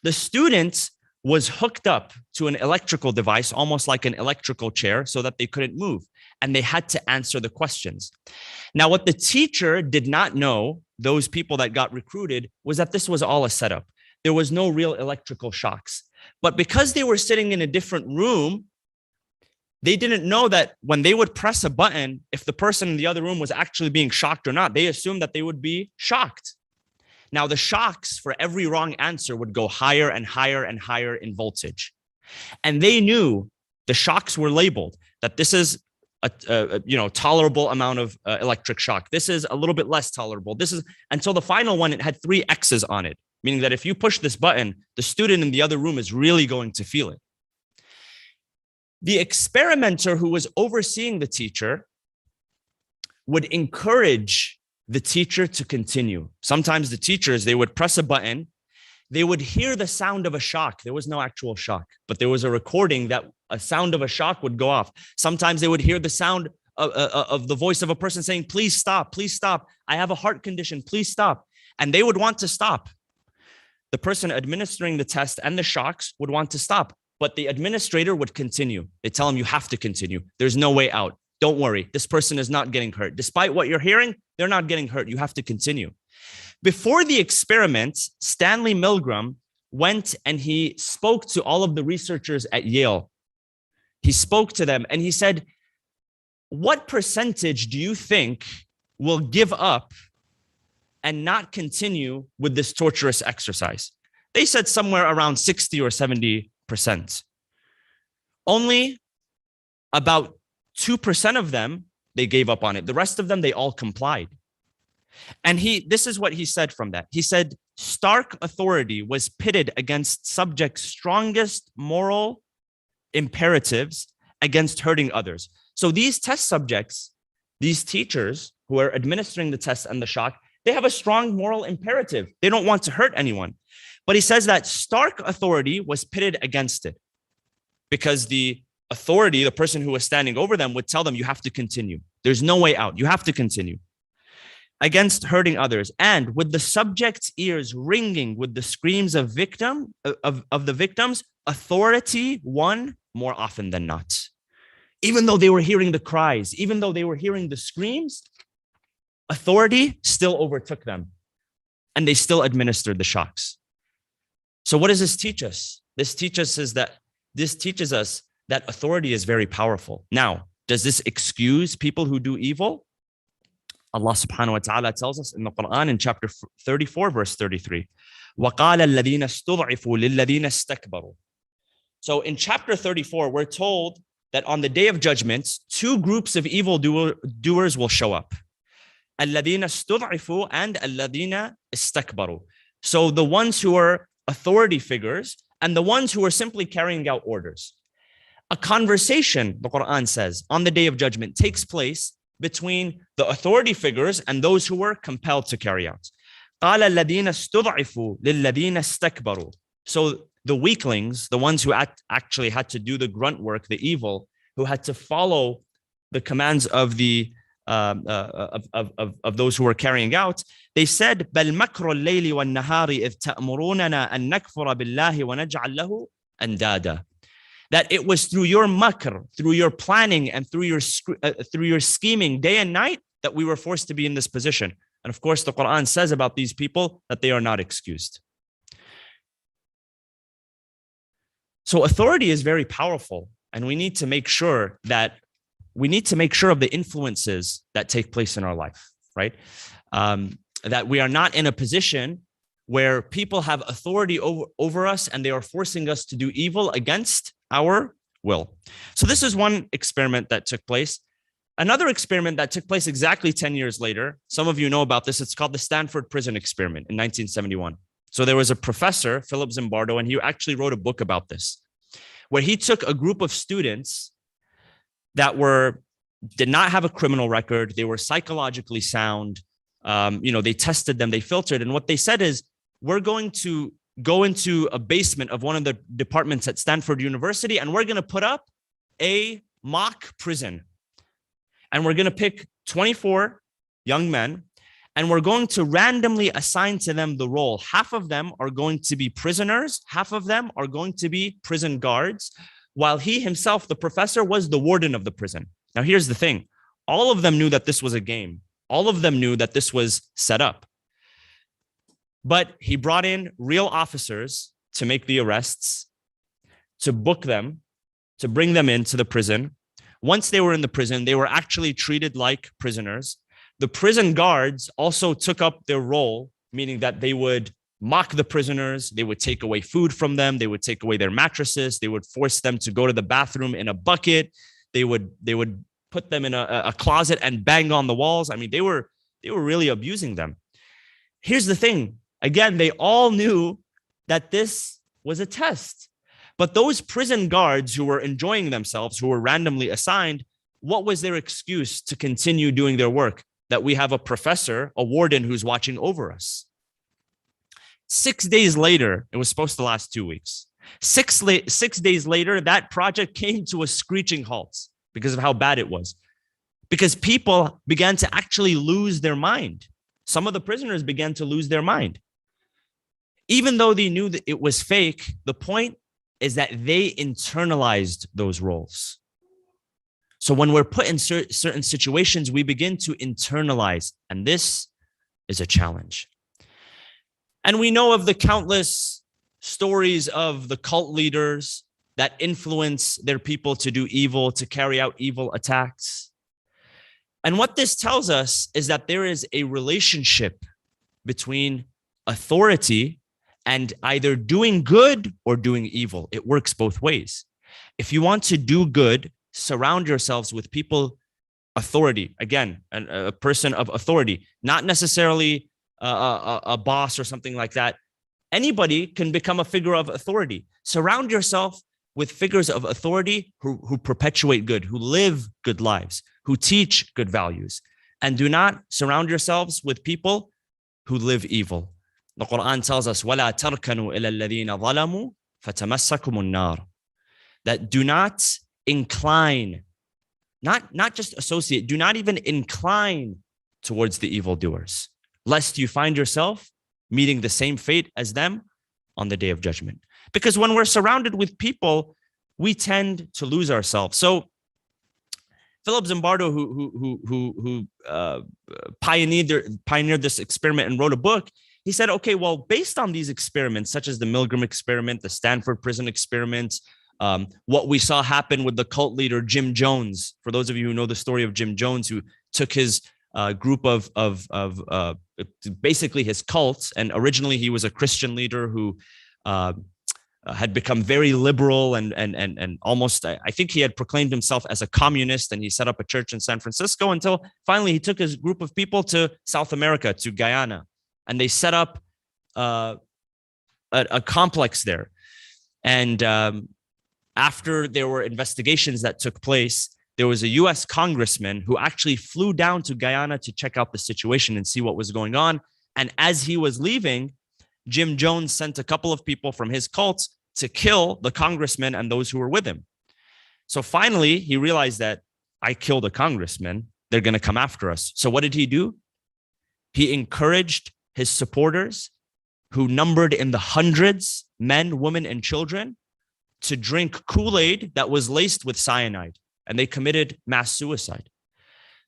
The student was hooked up to an electrical device, almost like an electrical chair, so that they couldn't move. And they had to answer the questions. Now, what the teacher did not know, those people that got recruited, was that this was all a setup. There was no real electrical shocks. But because they were sitting in a different room, they didn't know that when they would press a button, if the person in the other room was actually being shocked or not. They assumed that they would be shocked. Now, the shocks for every wrong answer would go higher and higher and higher in voltage. And they knew The shocks were labeled that this is a tolerable amount of electric shock. This is a little bit less tolerable. This is, until the final one, it had 3 X's on it, meaning that if you push this button, the student in the other room is really going to feel it. The experimenter who was overseeing the teacher would encourage the teacher to continue. Sometimes the teachers, they would press a button, they would hear the sound of a shock. There was no actual shock, but there was a recording that a sound of a shock would go off. Sometimes they would hear the sound of the voice of a person saying, please stop, please stop. I have a heart condition, please stop. And they would want to stop. The person administering the test and the shocks would want to stop, but the administrator would continue. They tell them, you have to continue. There's no way out. Don't worry. This person is not getting hurt. Despite what you're hearing, they're not getting hurt. You have to continue. Before the experiment, Stanley Milgram went and he spoke to all of the researchers at Yale. He spoke to them and he said, what percentage do you think will give up and not continue with this torturous exercise? They said somewhere around 60 or 70%. Only about 2% of them, they gave up on it. The rest of them, they all complied. And this is what he said from that. He said, stark authority was pitted against subjects' strongest moral imperatives against hurting others. So these test subjects, these teachers who are administering the test and the shock, they have a strong moral imperative. They don't want to hurt anyone. But he says that stark authority was pitted against it because the authority, the person who was standing over them, would tell them, you have to continue. There's no way out. You have to continue. Against hurting others, and with the subject's ears ringing with the screams of the victims, authority won more often than not. Even though they were hearing the cries, even though they were hearing the screams, authority still overtook them, and they still administered the shocks. So what does this teach us? This teaches us that authority is very powerful. Now, does this excuse people who do evil? Allah subhanahu wa ta'ala tells us in the Quran in chapter 34, verse 33, وَقَالَ الَّذِينَ اسْتُضْعِفُوا لِلَّذِينَ اسْتَكْبَرُوا. So in chapter 34, we're told that on the day of judgment, 2 groups of evil doers will show up. الَّذِينَ اسْتُضْعِفُوا and الَّذِينَ اسْتَكْبَرُوا. So the ones who are authority figures and the ones who are simply carrying out orders. A conversation, the Quran says, on the day of judgment takes place between the authority figures and those who were compelled to carry out. قَالَ الَّذِينَ اسْتُضْعِفُوا لِلَّذِينَ اسْتَكْبَرُوا. So the weaklings, the ones who actually had to do the grunt work, the evil, who had to follow the commands of the of those who were carrying out, they said, بَلْ مَكْرُ اللَّيْلِ وَالنَّهَارِ إِذْ تَأْمُرُونَنَا أَن نَكْفُرَ بِاللَّهِ وَنَجْعَلْ لَهُ أَنْدَادًا. That it was through your makr, through your planning, and through your scheming day and night that we were forced to be in this position. And of course, the Quran says about these people that they are not excused. So authority is very powerful, and we need to make sure of the influences that take place in our life, right? That we are not in a position where people have authority over us and they are forcing us to do evil against our will. So this is one experiment that took place. Another experiment that took place exactly 10 years later, some of you know about this, it's called the Stanford Prison Experiment in 1971. So there was a professor, Philip Zimbardo, and he actually wrote a book about this, where he took a group of students that did not have a criminal record, they were psychologically sound, they tested them, they filtered, and what they said is, we're going to go into a basement of one of the departments at Stanford University, and we're going to put up a mock prison. And we're going to pick 24 young men, and we're going to randomly assign to them the role. Half of them are going to be prisoners, half of them are going to be prison guards, while he himself, the professor, was the warden of the prison. Now, here's the thing. All of them knew that this was a game. All of them knew that this was set up. But he brought in real officers to make the arrests, to book them, to bring them into the prison. Once they were in the prison, they were actually treated like prisoners. The prison guards also took up their role, meaning that they would mock the prisoners. They would take away food from them. They would take away their mattresses. They would force them to go to the bathroom in a bucket. They would put them in a closet and bang on the walls. I mean, they were really abusing them. Here's the thing. Again, they all knew that this was a test. But those prison guards who were enjoying themselves, who were randomly assigned, what was their excuse to continue doing their work? That we have a professor, a warden who's watching over us. 6 days later, it was supposed to last 2 weeks. 6 days later, that project came to a screeching halt because of how bad it was. Because people began to actually lose their mind. Some of the prisoners began to lose their mind. Even though they knew that it was fake, the point is that they internalized those roles. So when we're put in certain situations, we begin to internalize, and this is a challenge. And we know of the countless stories of the cult leaders that influence their people to do evil, to carry out evil attacks. And what this tells us is that there is a relationship between authority and either doing good or doing evil. It works both ways. If you want to do good, surround yourselves with people, authority. Again, a person of authority, not necessarily a boss or something like that. Anybody can become a figure of authority. Surround yourself with figures of authority who perpetuate good, who live good lives, who teach good values. And do not surround yourselves with people who live evil. The Quran tells us, وَلَا تَرْكَنُوا إِلَى الَّذِينَ ظَلَمُوا فَتَمَسَّكُمُ النَّارِ. That do not incline, not just associate, do not even incline towards the evildoers, lest you find yourself meeting the same fate as them on the day of judgment. Because when we're surrounded with people, we tend to lose ourselves. So Philip Zimbardo, who pioneered this experiment and wrote a book, he said, okay, well, based on these experiments, such as the Milgram Experiment, the Stanford prison experiment, what we saw happen with the cult leader, Jim Jones, for those of you who know the story of Jim Jones, who took his group of basically his cult, and originally he was a Christian leader who had become very liberal and almost, I think he had proclaimed himself as a communist, and he set up a church in San Francisco until finally he took his group of people to South America, to Guyana, and they set up a complex there. And after there were investigations that took place, there was a US congressman who actually flew down to Guyana to check out the situation and see what was going on. And as he was leaving, Jim Jones sent a couple of people from his cult to kill the congressman and those who were with him. So finally, he realized that I killed a congressman. They're going to come after us. So what did he do? He encouraged his supporters, who numbered in the hundreds, men, women, and children, to drink Kool-Aid that was laced with cyanide. And they committed mass suicide.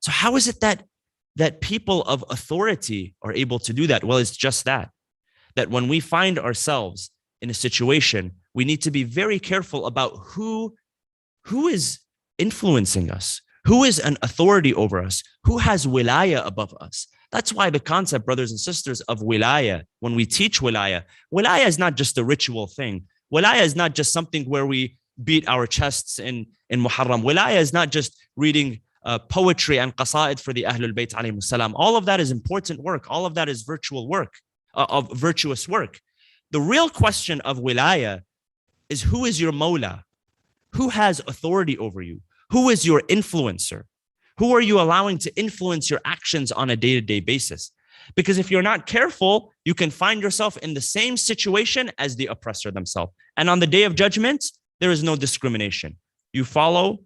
So how is it that people of authority are able to do that? Well, it's just that when we find ourselves in a situation, we need to be very careful about who is influencing us, who is an authority over us, who has wilaya above us. That's why the concept, brothers and sisters, of wilaya, when we teach wilaya is not just a ritual thing. Wilaya is not just something where we beat our chests in Muharram. Wilaya is not just reading poetry and qasa'id for the Ahlul Bayt alayhimus salam. All of that is important work. All of that is virtuous work. The real question of wilaya is, who is your mawla? Who has authority over you? Who is your influencer? Who are you allowing to influence your actions on a day-to-day basis? Because if you're not careful, you can find yourself in the same situation as the oppressor themselves. And on the day of judgment, there is no discrimination. You follow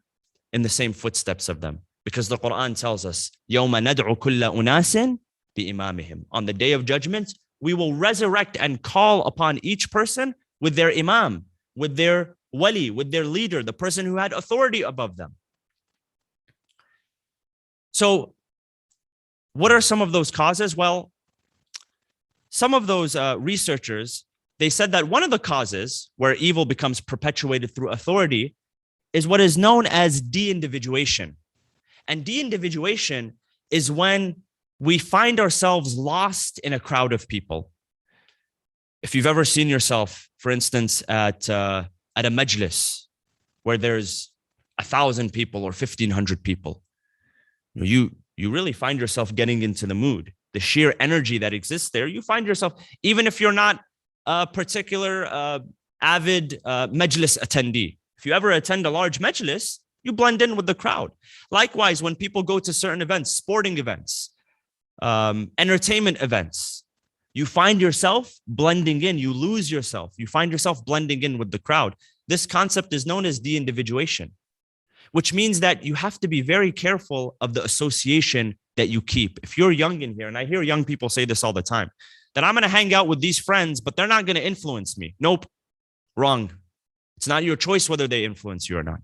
in the same footsteps of them. Because the Quran tells us, يَوْمَ نَدْعُ كُلَّ أُنَاسٍ بِإِمَامِهِمْ. On the day of judgment, we will resurrect and call upon each person with their imam, with their wali, with their leader, the person who had authority above them. So what are some of those causes? Well, some of those researchers, they said that one of the causes where evil becomes perpetuated through authority is what is known as de-individuation. And de-individuation is when we find ourselves lost in a crowd of people. If you've ever seen yourself, for instance, at a majlis where there's 1,000 people or 1,500 people, you really find yourself getting into the mood. The sheer energy that exists there, you find yourself, even if you're not a particular avid majlis attendee, if you ever attend a large majlis, you blend in with the crowd. Likewise, when people go to certain events, sporting events, entertainment events, you find yourself blending in, you lose yourself, you find yourself blending in with the crowd. This concept is known as de-individuation, which means that you have to be very careful of the association that you keep. If you're young in here, and I hear young people say this all the time, that I'm going to hang out with these friends, but they're not going to influence me. Nope, wrong. It's not your choice whether they influence you or not.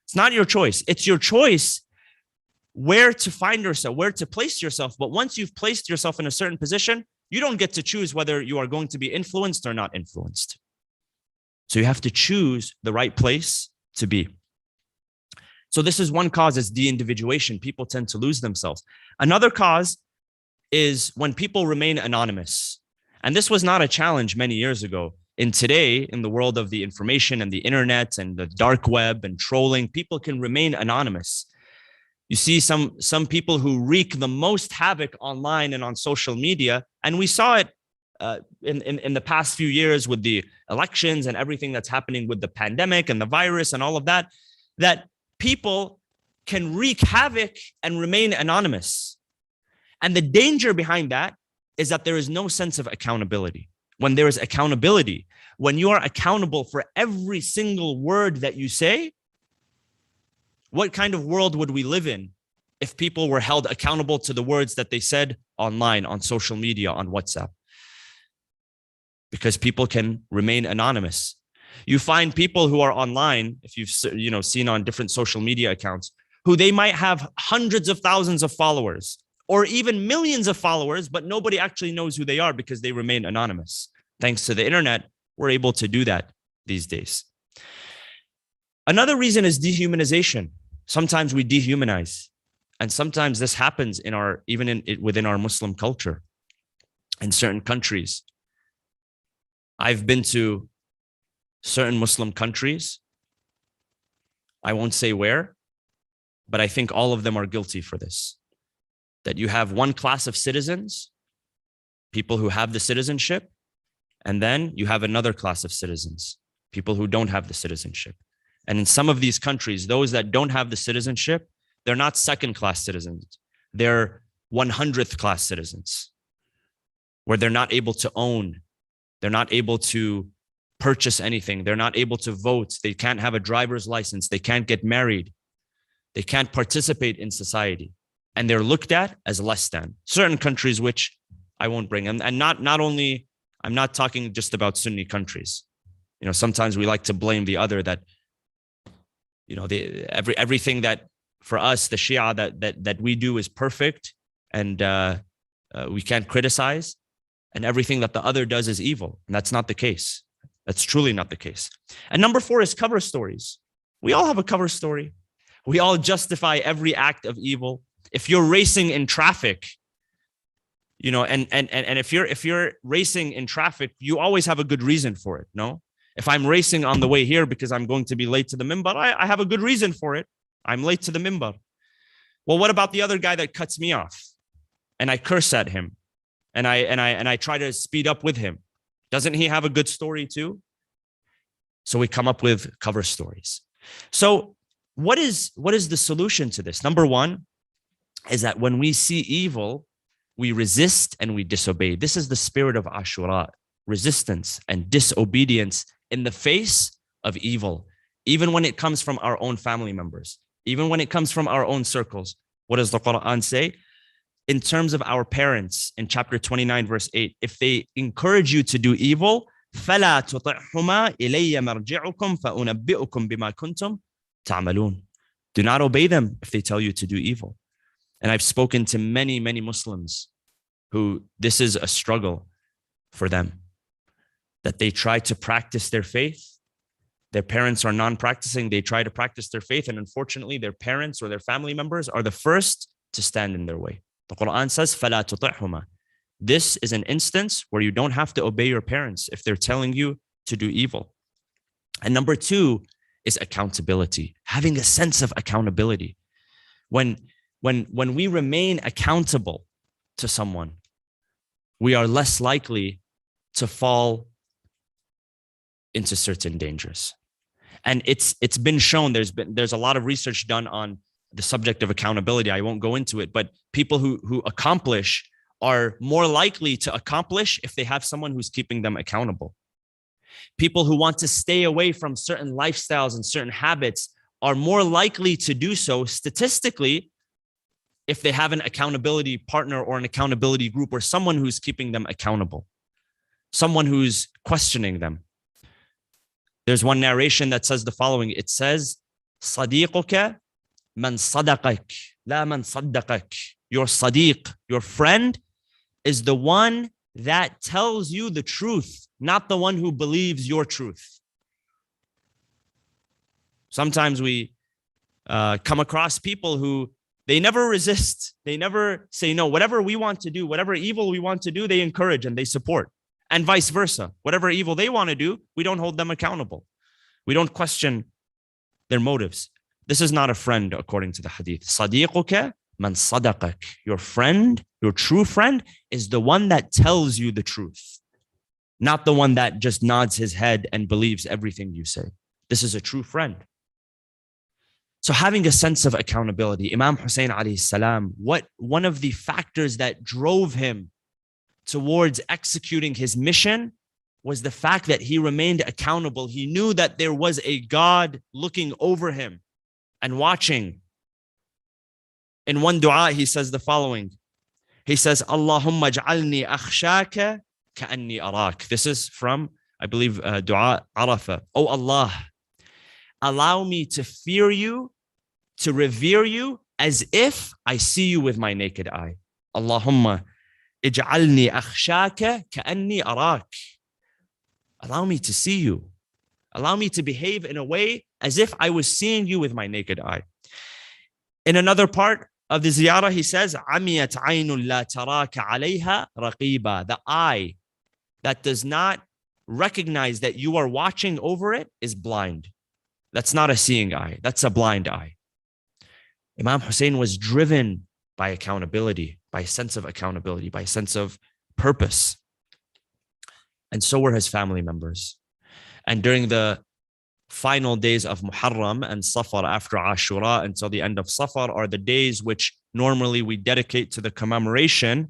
It's not your choice. It's your choice where to find yourself, where to place yourself. But once you've placed yourself in a certain position, you don't get to choose whether you are going to be influenced or not influenced. So you have to choose the right place to be. So this is one cause, is de-individuation. People tend to lose themselves. Another cause is when people remain anonymous. And this was not a challenge many years ago. In today, in the world of the information and the internet and the dark web and trolling, people can remain anonymous. You see some people who wreak the most havoc online and on social media. And we saw it in the past few years with the elections and everything that's happening with the pandemic and the virus and all of that, that people can wreak havoc and remain anonymous. And the danger behind that is that there is no sense of accountability. When there is accountability, when you are accountable for every single word that you say, what kind of world would we live in if people were held accountable to the words that they said online, on social media, on WhatsApp? Because people can remain anonymous. You find people who are online, if you've seen on different social media accounts, who they might have hundreds of thousands of followers or even millions of followers, but nobody actually knows who they are because they remain anonymous. Thanks to the internet, we're able to do that these days. Another reason is dehumanization. Sometimes we dehumanize, and sometimes this happens within our Muslim culture in certain countries. I've been to certain Muslim countries. I won't say where, but I think all of them are guilty for this. That you have one class of citizens, people who have the citizenship, and then you have another class of citizens, people who don't have the citizenship. And in some of these countries, those that don't have the citizenship, they're not second-class citizens. They're 100th class citizens, where they're not able to own, they're not able to purchase anything, they're not able to vote, they can't have a driver's license, they can't get married, they can't participate in society, and they're looked at as less than. Certain countries, which I won't bring, and not only, I'm not talking just about Sunni countries. Sometimes we like to blame the other, that everything that for us, the Shia, that we do is perfect, and we can't criticize, and everything that the other does is evil. And that's not the case. That's truly not the case. And number 4 is cover stories. We all have a cover story. We all justify every act of evil. If you're racing in traffic, and if you're racing in traffic, you always have a good reason for it, no? If I'm racing on the way here because I'm going to be late to the minbar, I have a good reason for it. I'm late to the minbar. Well, what about the other guy that cuts me off and I curse at him and I try to speed up with him? Doesn't he have a good story too? So we come up with cover stories. So what is the solution to this? Number 1 is that when we see evil, we resist and we disobey. This is the spirit of Ashura, resistance and disobedience in the face of evil, even when it comes from our own family members, even when it comes from our own circles. What does the Quran say? In terms of our parents, in chapter 29, verse 8, if they encourage you to do evil, فَلَا تُطِعْهُمَا إِلَيَّ مَرْجِعُكُمْ فَأُنَبِّئُكُمْ بِمَا كُنْتُمْ تَعْمَلُونَ. Do not obey them if they tell you to do evil. And I've spoken to many, many Muslims who this is a struggle for them, that they try to practice their faith. Their parents are non-practicing. They try to practice their faith. And unfortunately, their parents or their family members are the first to stand in their way. The Quran says, فَلَا تُطِعْهُمَا. This is an instance where you don't have to obey your parents if they're telling you to do evil. And number two is accountability, having a sense of accountability. When we remain accountable to someone, we are less likely to fall into certain dangers. And it's been shown, there's a lot of research done on the subject of accountability. I won't go into it, but people who accomplish are more likely to accomplish if they have someone who's keeping them accountable. People who want to stay away from certain lifestyles and certain habits are more likely to do so statistically if they have an accountability partner or an accountability group or someone who's keeping them accountable, someone who's questioning them. There's one narration that says the following. It says, صديقك من صدقك لا من صدقك. Your sadiq, your friend, is the one that tells you the truth, not the one who believes your truth. Sometimes we come across people who they never resist. They never say no. Whatever we want to do, whatever evil we want to do, they encourage and they support. And vice versa. Whatever evil they want to do, we don't hold them accountable. We don't question their motives. This is not a friend according to the hadith. صديقك من صدقك. Your friend, your true friend, is the one that tells you the truth, not the one that just nods his head and believes everything you say. This is a true friend. So having a sense of accountability, Imam Hussain alayhi salam, one of the factors that drove him towards executing his mission was the fact that he remained accountable. He knew that there was a God looking over him and watching. In one dua, he says the following. He says, Allahumma ja'alni akhshaka ka'anni arak. This is from, I believe, dua Arafah. Oh Allah, allow me to fear you, to revere you, as if I see you with my naked eye. Allahumma ij'alni akhshaka ka'anni arak. Allow me to see you. Allow me to behave in a way as if I was seeing you with my naked eye. In another part of the ziyarah, he says, عَمِيَتْ عَيْنٌ لَا تَرَاكَ عَلَيْهَا رَقِيبًا. The eye that does not recognize that you are watching over it is blind. That's not a seeing eye. That's a blind eye. Imam Hussain was driven by accountability, by a sense of accountability, by a sense of purpose. And so were his family members. And during the final days of Muharram and Safar after Ashura until the end of Safar are the days which normally we dedicate to the commemoration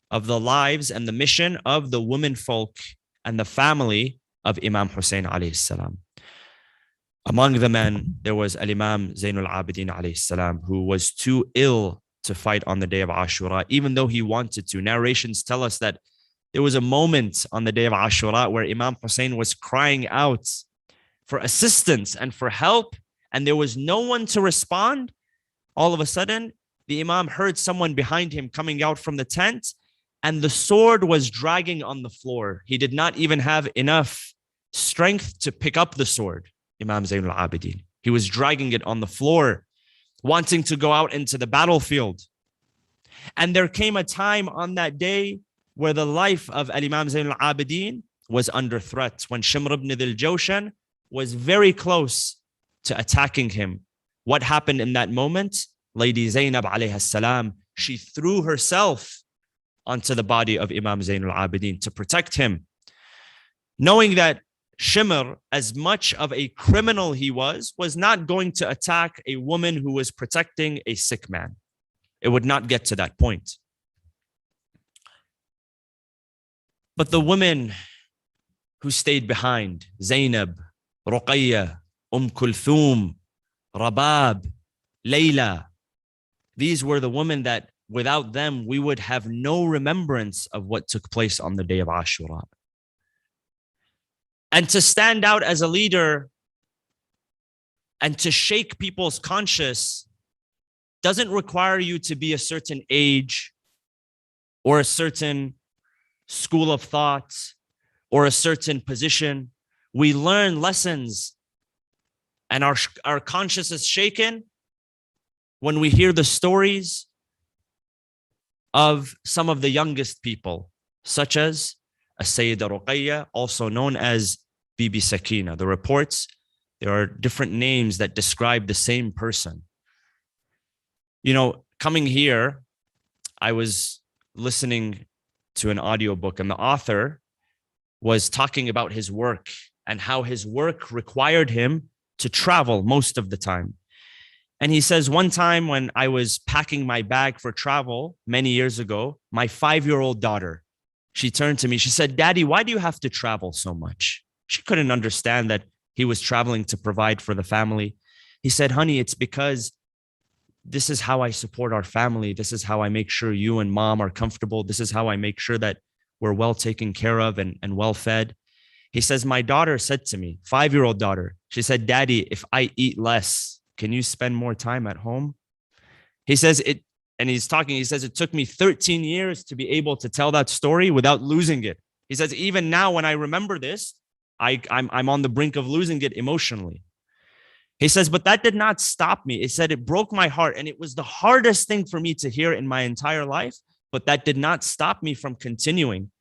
of the lives and the mission of the womenfolk and the family of Imam Hussain alayhi salam. Among the men, there was Imam Zainul Abidin alayhi salam, who was too ill to fight on the day of Ashura, even though he wanted to. Narrations tell us that there was a moment on the day of Ashura where Imam Hussain was crying out for assistance and for help, and there was no one to respond. All of a sudden, the Imam heard someone behind him coming out from the tent, and the sword was dragging on the floor. He did not even have enough strength to pick up the sword, Imam Zainul Abidin. He was dragging it on the floor, wanting to go out into the battlefield. And there came a time on that day where the life of Imam Zainul Abidin was under threat, when Shimr ibn al-Jawshan was very close to attacking him. What happened in that moment? Lady Zainab alayhi salam, she threw herself onto the body of Imam Zainul Abidin to protect him, knowing that Shimr, as much of a criminal he was not going to attack a woman who was protecting a sick man. It would not get to that point. But the women who stayed behind, Zainab, Ruqayya, Kulthum, Rabab, Layla, these were the women that without them, we would have no remembrance of what took place on the day of Ashura. And to stand out as a leader and to shake people's conscience doesn't require you to be a certain age or a certain school of thought or a certain position. We learn lessons and our conscience is shaken when we hear the stories of some of the youngest people, such as Sayyida Ruqayya, also known as Bibi Sakina. The reports, there are different names that describe the same person. You know, coming here, I was listening to an audiobook, and the author was talking about his work and how his work required him to travel most of the time. And he says, one time when I was packing my bag for travel many years ago, my 5-year-old daughter, she turned to me, she said, "Daddy, why do you have to travel so much?" She couldn't understand that he was traveling to provide for the family. He said, "Honey, it's because this is how I support our family. This is how I make sure you and mom are comfortable. This is how I make sure that we're well taken care of and well fed." He says, my daughter said to me, 5-year-old daughter, she said, "Daddy, if I eat less, can you spend more time at home?" He says it, and he's talking, he says, "It took me 13 years to be able to tell that story without losing it." He says, "Even now, when I remember this, I'm on the brink of losing it emotionally." He says, "But that did not stop me." He said, "It broke my heart, and it was the hardest thing for me to hear in my entire life, but that did not stop me from continuing."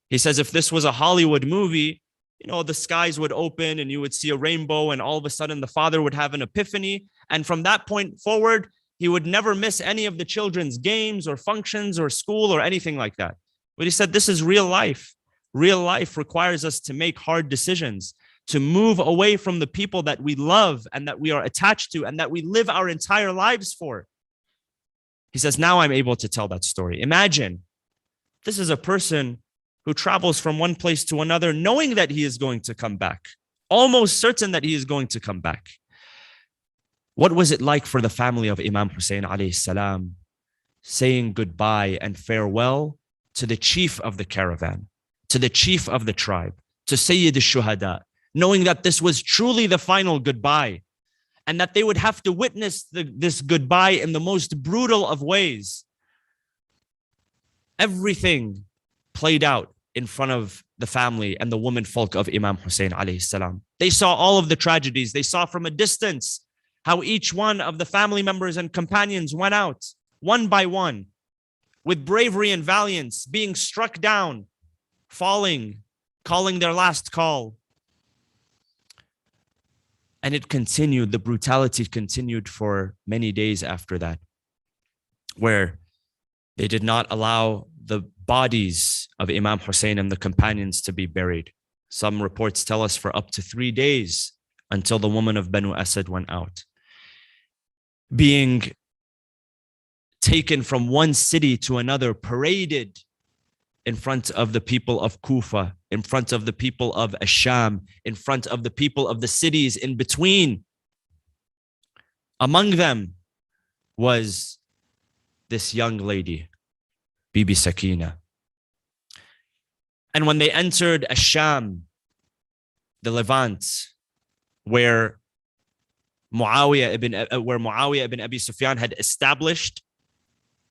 He says, "If this was a Hollywood movie, you know, the skies would open and you would see a rainbow, and all of a sudden the father would have an epiphany. And from that point forward, he would never miss any of the children's games or functions or school or anything like that." But he said, this is real life. Real life requires us to make hard decisions, to move away from the people that we love and that we are attached to and that we live our entire lives for. He says, now I'm able to tell that story. Imagine, this is a person who travels from one place to another, knowing that he is going to come back, almost certain that he is going to come back. What was it like for the family of Imam Hussain alayhi salam, saying goodbye and farewell to the chief of the caravan, to the chief of the tribe, to Sayyid al-Shohoda, knowing that this was truly the final goodbye and that they would have to witness this goodbye in the most brutal of ways? Everything played out in front of the family and the women folk of Imam Hussain alayhi salam. They saw all of the tragedies. They saw from a distance how each one of the family members and companions went out one by one with bravery and valiance, being struck down, falling, calling their last call. And it continued, the brutality continued for many days after that, where they did not allow the bodies of Imam Hussain and the companions to be buried. Some reports tell us for up to 3 days until the woman of Banu Asad went out. Being taken from one city to another, paraded in front of the people of Kufa, in front of the people of Asham, in front of the people of the cities in between. Among them was this young lady, Bibi Sakina. And when they entered Asham, the Levant, where Muawiyah ibn Abi Sufyan had established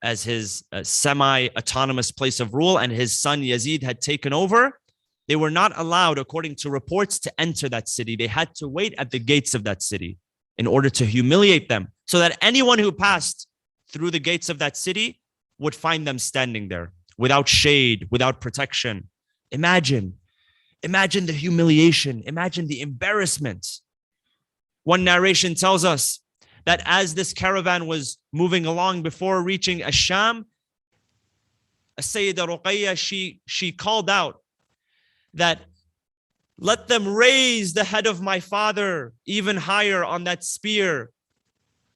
as his semi-autonomous place of rule, and his son Yazid had taken over, they were not allowed, according to reports, to enter that city. They had to wait at the gates of that city in order to humiliate them, so that anyone who passed through the gates of that city would find them standing there without shade, without protection. Imagine the humiliation. Imagine the embarrassment. One narration tells us that as this caravan was moving along before reaching Asham, Sayyida Ruqayya, she called out that, "Let them raise the head of my father even higher on that spear."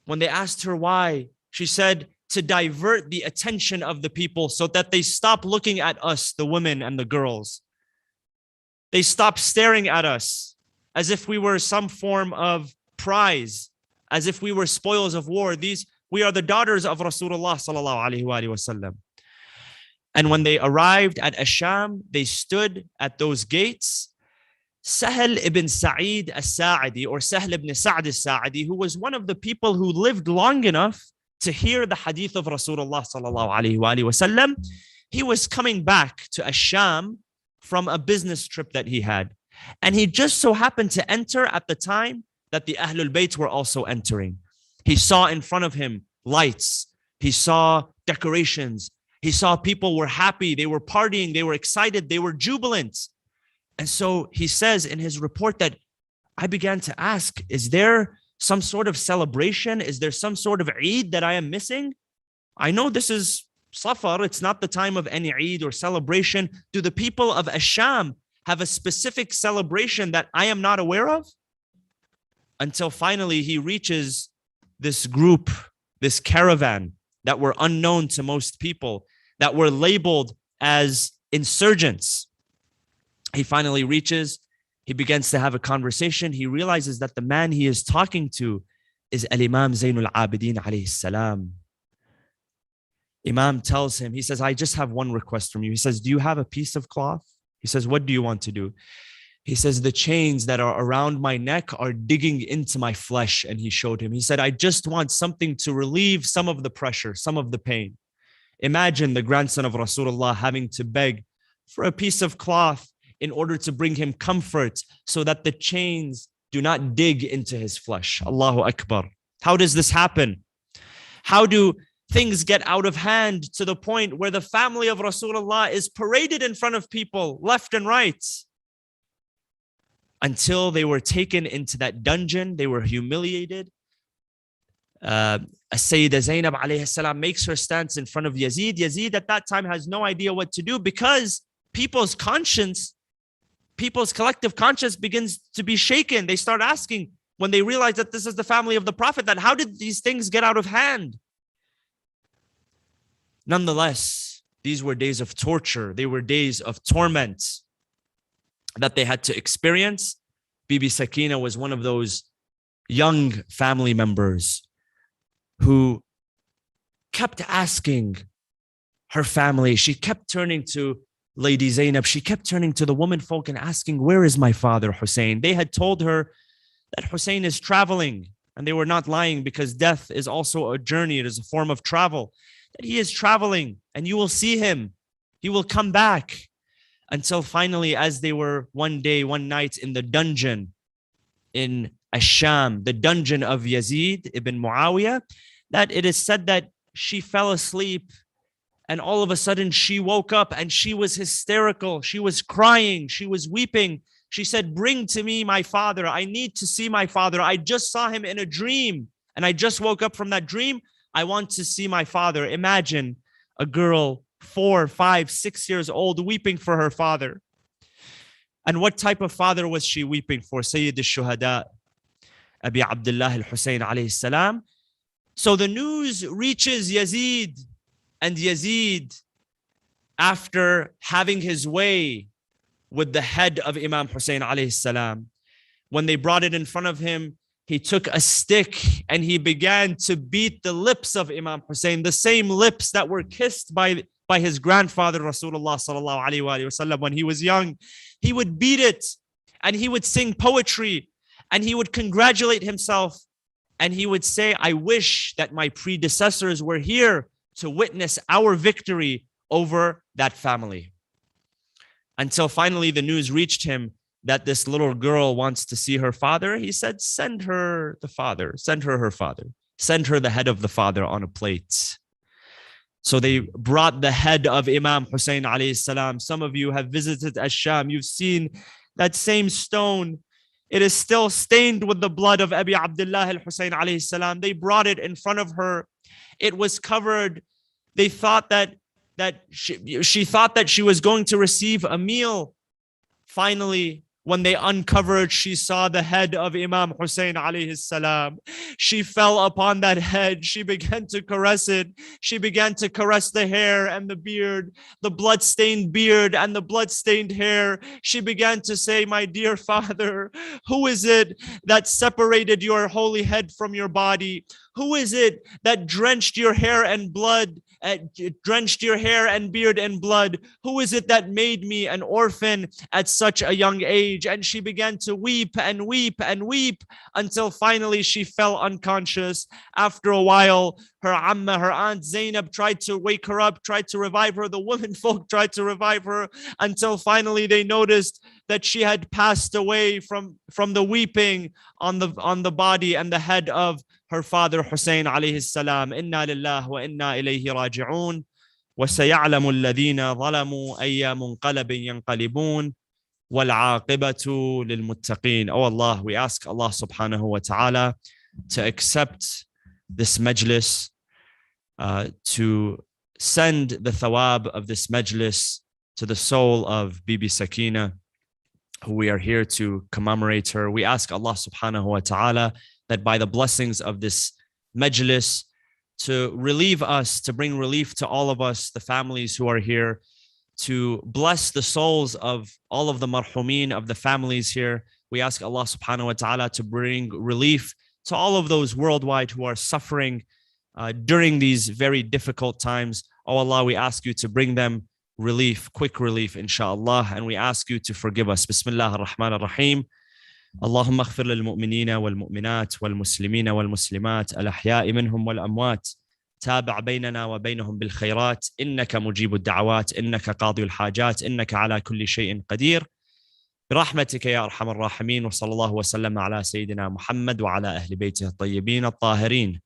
When they asked her why, she said, to divert the attention of the people so that they stop looking at us, the women and the girls. They stop staring at us as if we were some form of prize, as if we were spoils of war. We are the daughters of Rasulullah sallallahu alaihi wasallam. And when they arrived at Asham, they stood at those gates. Sahl ibn Sa'id al-Sa'idi, or Sahl ibn Sa'd al-Sa'idi, who was one of the people who lived long enough to hear the hadith of Rasulullah sallallahu alaihi wasallam, he was coming back to Asham from a business trip that he had. And he just so happened to enter at the time that the Ahlul Bayt were also entering. He saw in front of him lights. He saw decorations. He saw people were happy, they were partying, they were excited, they were jubilant. And so he says in his report that I began to ask, is there some sort of celebration? Is there some sort of Eid that I am missing? I know this is Safar, it's not the time of any Eid or celebration. Do the people of Asham have a specific celebration that I am not aware of? Until finally he reaches this group, this caravan that were unknown to most people, that were labeled as insurgents. He finally reaches, he begins to have a conversation. He realizes that the man he is talking to is Al-Imam Zainul Abidin alayhi salam. Imam tells him, he says, I just have one request from you. He says, do you have a piece of cloth? He says, what do you want to do? He says, the chains that are around my neck are digging into my flesh. And he showed him, he said, I just want something to relieve some of the pressure, some of the pain. Imagine the grandson of Rasulullah having to beg for a piece of cloth in order to bring him comfort so that the chains do not dig into his flesh. Allahu Akbar. How does this happen? How do things get out of hand to the point where the family of Rasulullah is paraded in front of people left and right? Until they were taken into that dungeon, they were humiliated. Sayyida Zainab alayhi salam makes her stance in front of Yazid. Yazid at that time has no idea what to do because people's conscience, people's collective conscience begins to be shaken. They start asking when they realize that this is the family of the Prophet, that how did these things get out of hand? Nonetheless, these were days of torture. They were days of torment that they had to experience. Bibi Sakina was one of those young family members who kept asking her family. She kept turning to Lady Zainab. She kept turning to the women folk and asking, where is my father Hussain? They had told her that Hussain is traveling, and they were not lying because death is also a journey. It is a form of travel. That he is traveling and you will see him. He will come back. Until finally, as they were one night in the dungeon in Asham, the dungeon of Yazid ibn Muawiyah, that it is said that she fell asleep and all of a sudden she woke up and she was hysterical. She was crying. She was weeping. She said, bring to me my father. I need to see my father. I just saw him in a dream and I just woke up from that dream. I want to see my father. Imagine a girl 4, 5, 6 years old weeping for her father. And what type of father was she weeping for? Sayyid al-Shohoda, Abi Abdullah al-Hussain alayhi salam. So the news reaches Yazid, and Yazid, after having his way with the head of Imam Hussain alayhi salam, when they brought it in front of him, he took a stick and he began to beat the lips of Imam Hussain, the same lips that were kissed by his grandfather Rasulullah sallallahu alaihi wasallam when he was young. He would beat it and he would sing poetry and he would congratulate himself and he would say, I wish that my predecessors were here to witness our victory over that family. Until finally the news reached him that this little girl wants to see her father. He said, send her the father, send her her father, send her the head of the father on a plate. So they brought the head of Imam Hussain alayhi salam. Some of you have visited Asham. You've seen that same stone. It is still stained with the blood of Abi Abdullah al-Hussain alayhi salam. They brought it in front of her. It was covered. They thought that she thought that she was going to receive a meal. Finally, when they uncovered, she saw the head of Imam Hussain alayhi salam. She fell upon that head. She began to caress it. She began to caress the hair and the beard, the blood-stained beard and the blood-stained hair. She began to say, my dear father, who is it that separated your holy head from your body? Who is it that drenched your hair and blood, drenched your hair and beard in blood? Who is it that made me an orphan at such a young age? And she began to weep and weep and weep until finally she fell unconscious. After a while, her amma, her aunt Zainab, tried to wake her up, tried to revive her. The women folk tried to revive her until finally they noticed that she had passed away from the weeping on the body and the head of her father Hussain alayhi salam. Inna lillahi wa inna ilayhi raji'un. وسيعلم الذين ظلموا أي منقلب ينقلبون والعاقبة للمتقين. Oh Allah, we ask Allah subhanahu wa ta'ala to accept this majlis, to send the thawab of this majlis to the soul of Bibi Sakina, who we are here to commemorate her. We ask Allah subhanahu wa ta'ala that by the blessings of this majlis, to relieve us, to bring relief to all of us, the families who are here, to bless the souls of all of the marhumin, of the families here. We ask Allah subhanahu wa ta'ala to bring relief to all of those worldwide who are suffering during these very difficult times. Oh Allah, we ask you to bring them relief, quick relief, inshallah, and we ask you to forgive us. Bismillah ar-Rahman ar-Rahim. اللهم اغفر للمؤمنين والمؤمنات والمسلمين والمسلمات الأحياء منهم والأموات تابع بيننا وبينهم بالخيرات إنك مجيب الدعوات إنك قاضي الحاجات إنك على كل شيء قدير برحمتك يا أرحم الراحمين وصلى الله وسلم على سيدنا محمد وعلى أهل بيته الطيبين الطاهرين.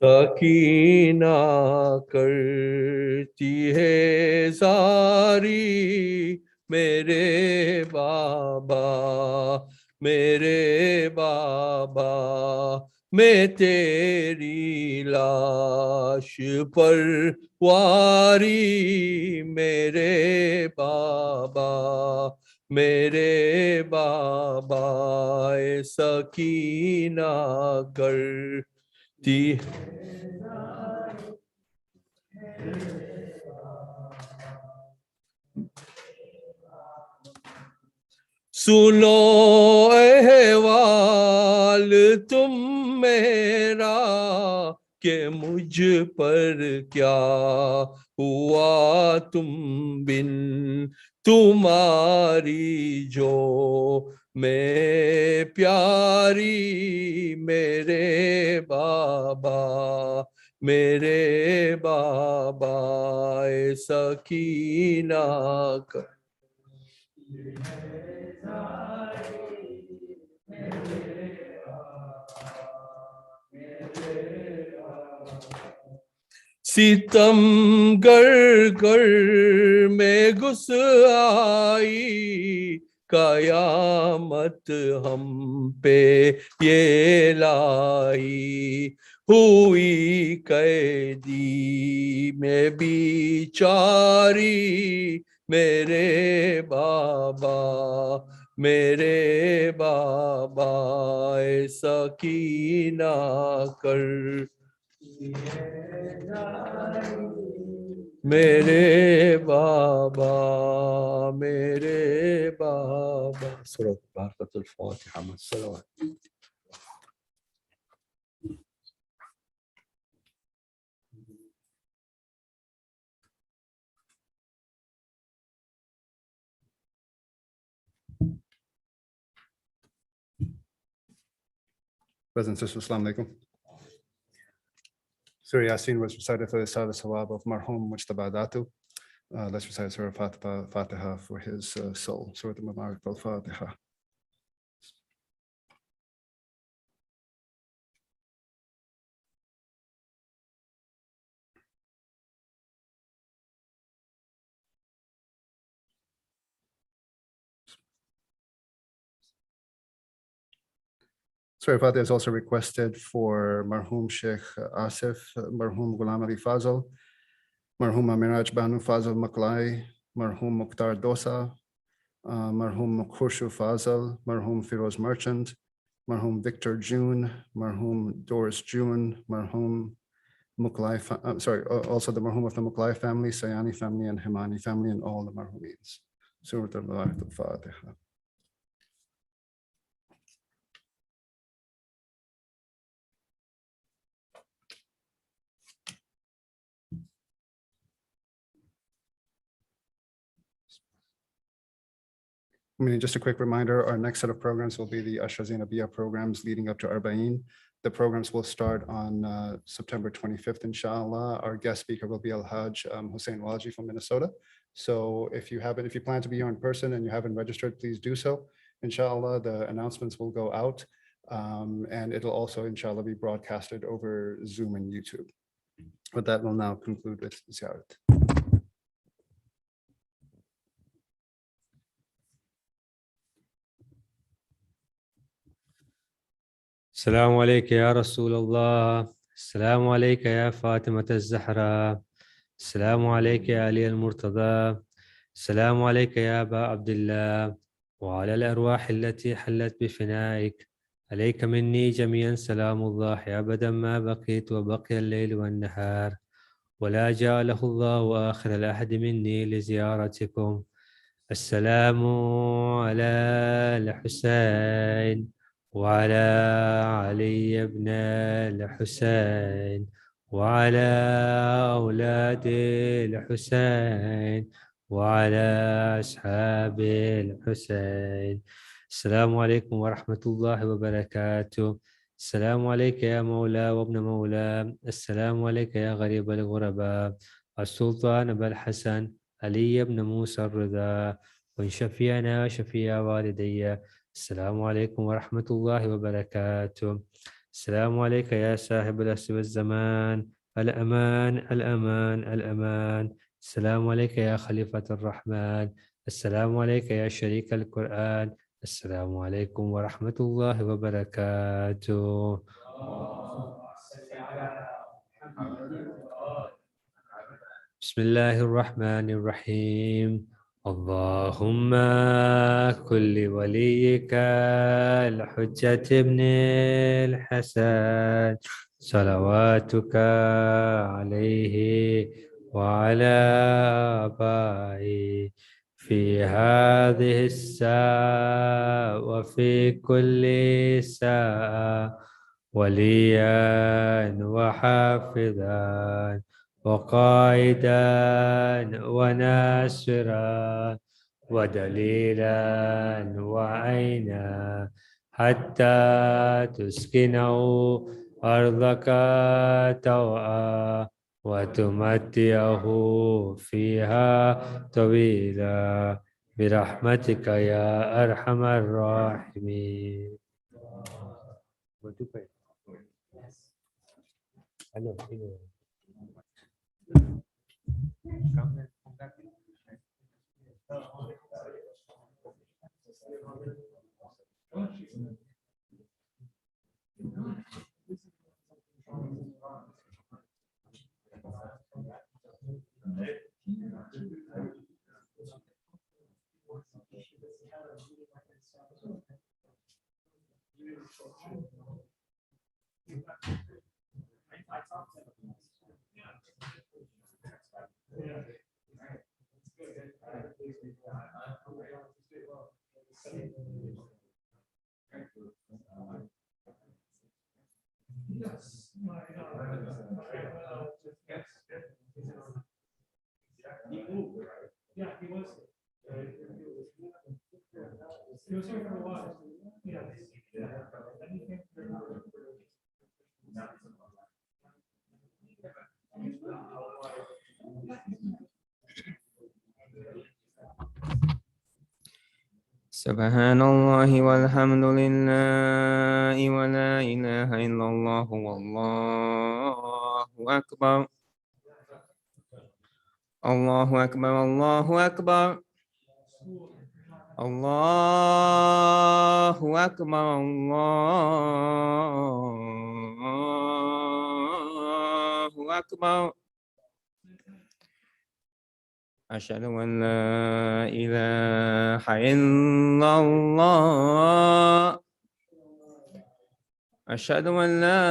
سکینہ کرتی ہے زاری میرے بابا میں تیری لاش پر واری میرے بابا سکینہ کرتی سنو احوال تم میرا کہ مجھ پر کیا ہوا تم بن تمہاری جو میں پیاری میرے بابا سکینہ ستم گر میں گھس آئی قیامت ہم پہ یہ لائی ہوئی قیدی میں بیچاری میرے بابا سکینہ کر میرے بابا سورۃ بارکۃ الفاتحہ الصلوات. Brothers and sisters, Assalamu alaikum. Surah Yasin was recited for the Sawab of Marhum Mujtabadatu. Let's recite Surah Fatiha for his soul. Surah Al-Mubarak al-Fatiha. Surah Fatiha is also requested for Marhum Sheikh Asif, Marhum Ghulam Ali Fazal, Marhum Amiraj Banu Fazal Maklai, Marhum Mukhtar Dosa, Marhum Khurshu Fazal, Marhum Firoz Merchant, Marhum Victor June, Marhum Doris June, Marhum Muklai, also the Marhum of the Muklai family, Sayani family, and Himani family, and all the Marhumins. Surah Al-Mubarak al-Fatiha. Just a quick reminder, our next set of programs will be the Ashrazina Bia programs leading up to Arba'in. The programs will start on September 25th, inshallah. Our guest speaker will be Al-Hajj Hussain Waji from Minnesota. So if you plan to be here in person and you haven't registered, please do so. Inshallah, the announcements will go out and it'll also, inshallah, be broadcasted over Zoom and YouTube. But that will now conclude with Ziyarat. السلام عليك يا رسول الله. السلام عليك يا فاطمة الزهراء. السلام عليك يا علي المرتضى. السلام عليك يا أبا عبد الله وعلى الأرواح التي حلت بفنائك. عليك مني جميعا سلام الله أبدا ما بقيت وبقي الليل والنهار، ولا جعله الله آخر العهد مني لزيارتكم. السلام على الحسين وعلى علي بن الحسين وعلى أولاد الحسين وعلى أصحاب الحسين. السلام عليكم ورحمة الله وبركاته. السلام عليك يا مولى وابن مولى. السلام عليك يا غريب الغرباء. السلطان أبا الحسن علي بن موسى الرضا، وإن شفيعنا وشفيع والدي. السلام عليكم ورحمة الله وبركاته. السلام عليك يا صاحب العصر والزمان. الأمان الأمان الأمان. السلام عليك يا خليفة الرحمن. السلام عليك يا شريك القرآن. السلام عليكم ورحمة الله وبركاته. بسم الله الرحمن الرحيم. اللهم كن لوليك الحجة ابن الحسن صلواتك عليه وعلى آبائه في هذه الساعة وفي كل ساعة وليا وحافظا وقائدا وناصرا ودليلا وعينا حتى تسكنه أرضك طوعا وتمتعه فيها طويلا برحمتك يا أرحم الراحمين. سبحان الله والحمد لله ولا إله إلا الله والله أكبر. الله أكبر الله أكبر الله أكبر الله أكبر. أشهد أن لا إله إلا الله. أشهد أن لا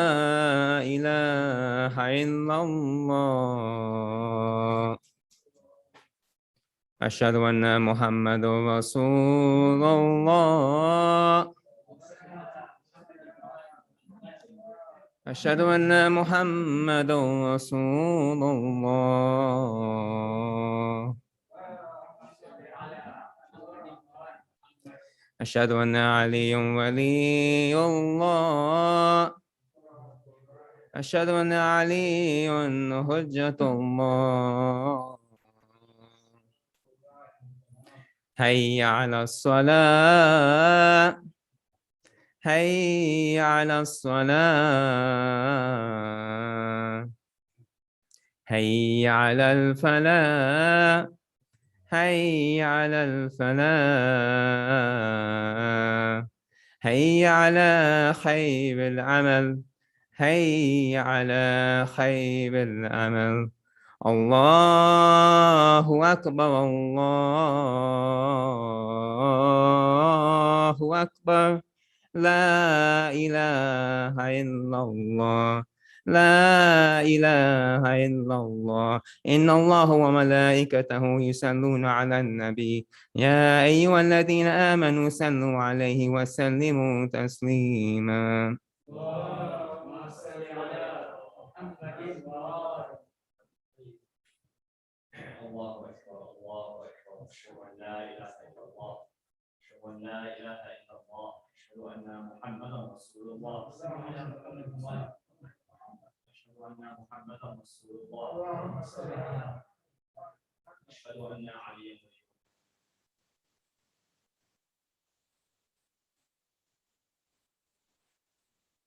إله إلا الله. أشهد أن محمد رسول الله. أشهد أن محمد رسول الله. أشهد أن علي ولي الله أشهد أن علي حجة الله حي على الصلاة حي على الصلاة حي على الفلاح حي على الفلاح حي على خير العمل حي على خير العمل الله أكبر الله أكبر لا إله إلا الله لا إله إلا الله إن الله وملائكته يصلون على النبي يا أيها الذين آمنوا صلوا عليه وسلموا تسليما اللهم صل على محمد الله أكبر الله أكبر أشهد أن لا إله إلا الله أشهد أن لا إله إلا الله أشهد أن محمدا رسول الله أشهد أن محمدا رسول الله أشهد أن عليا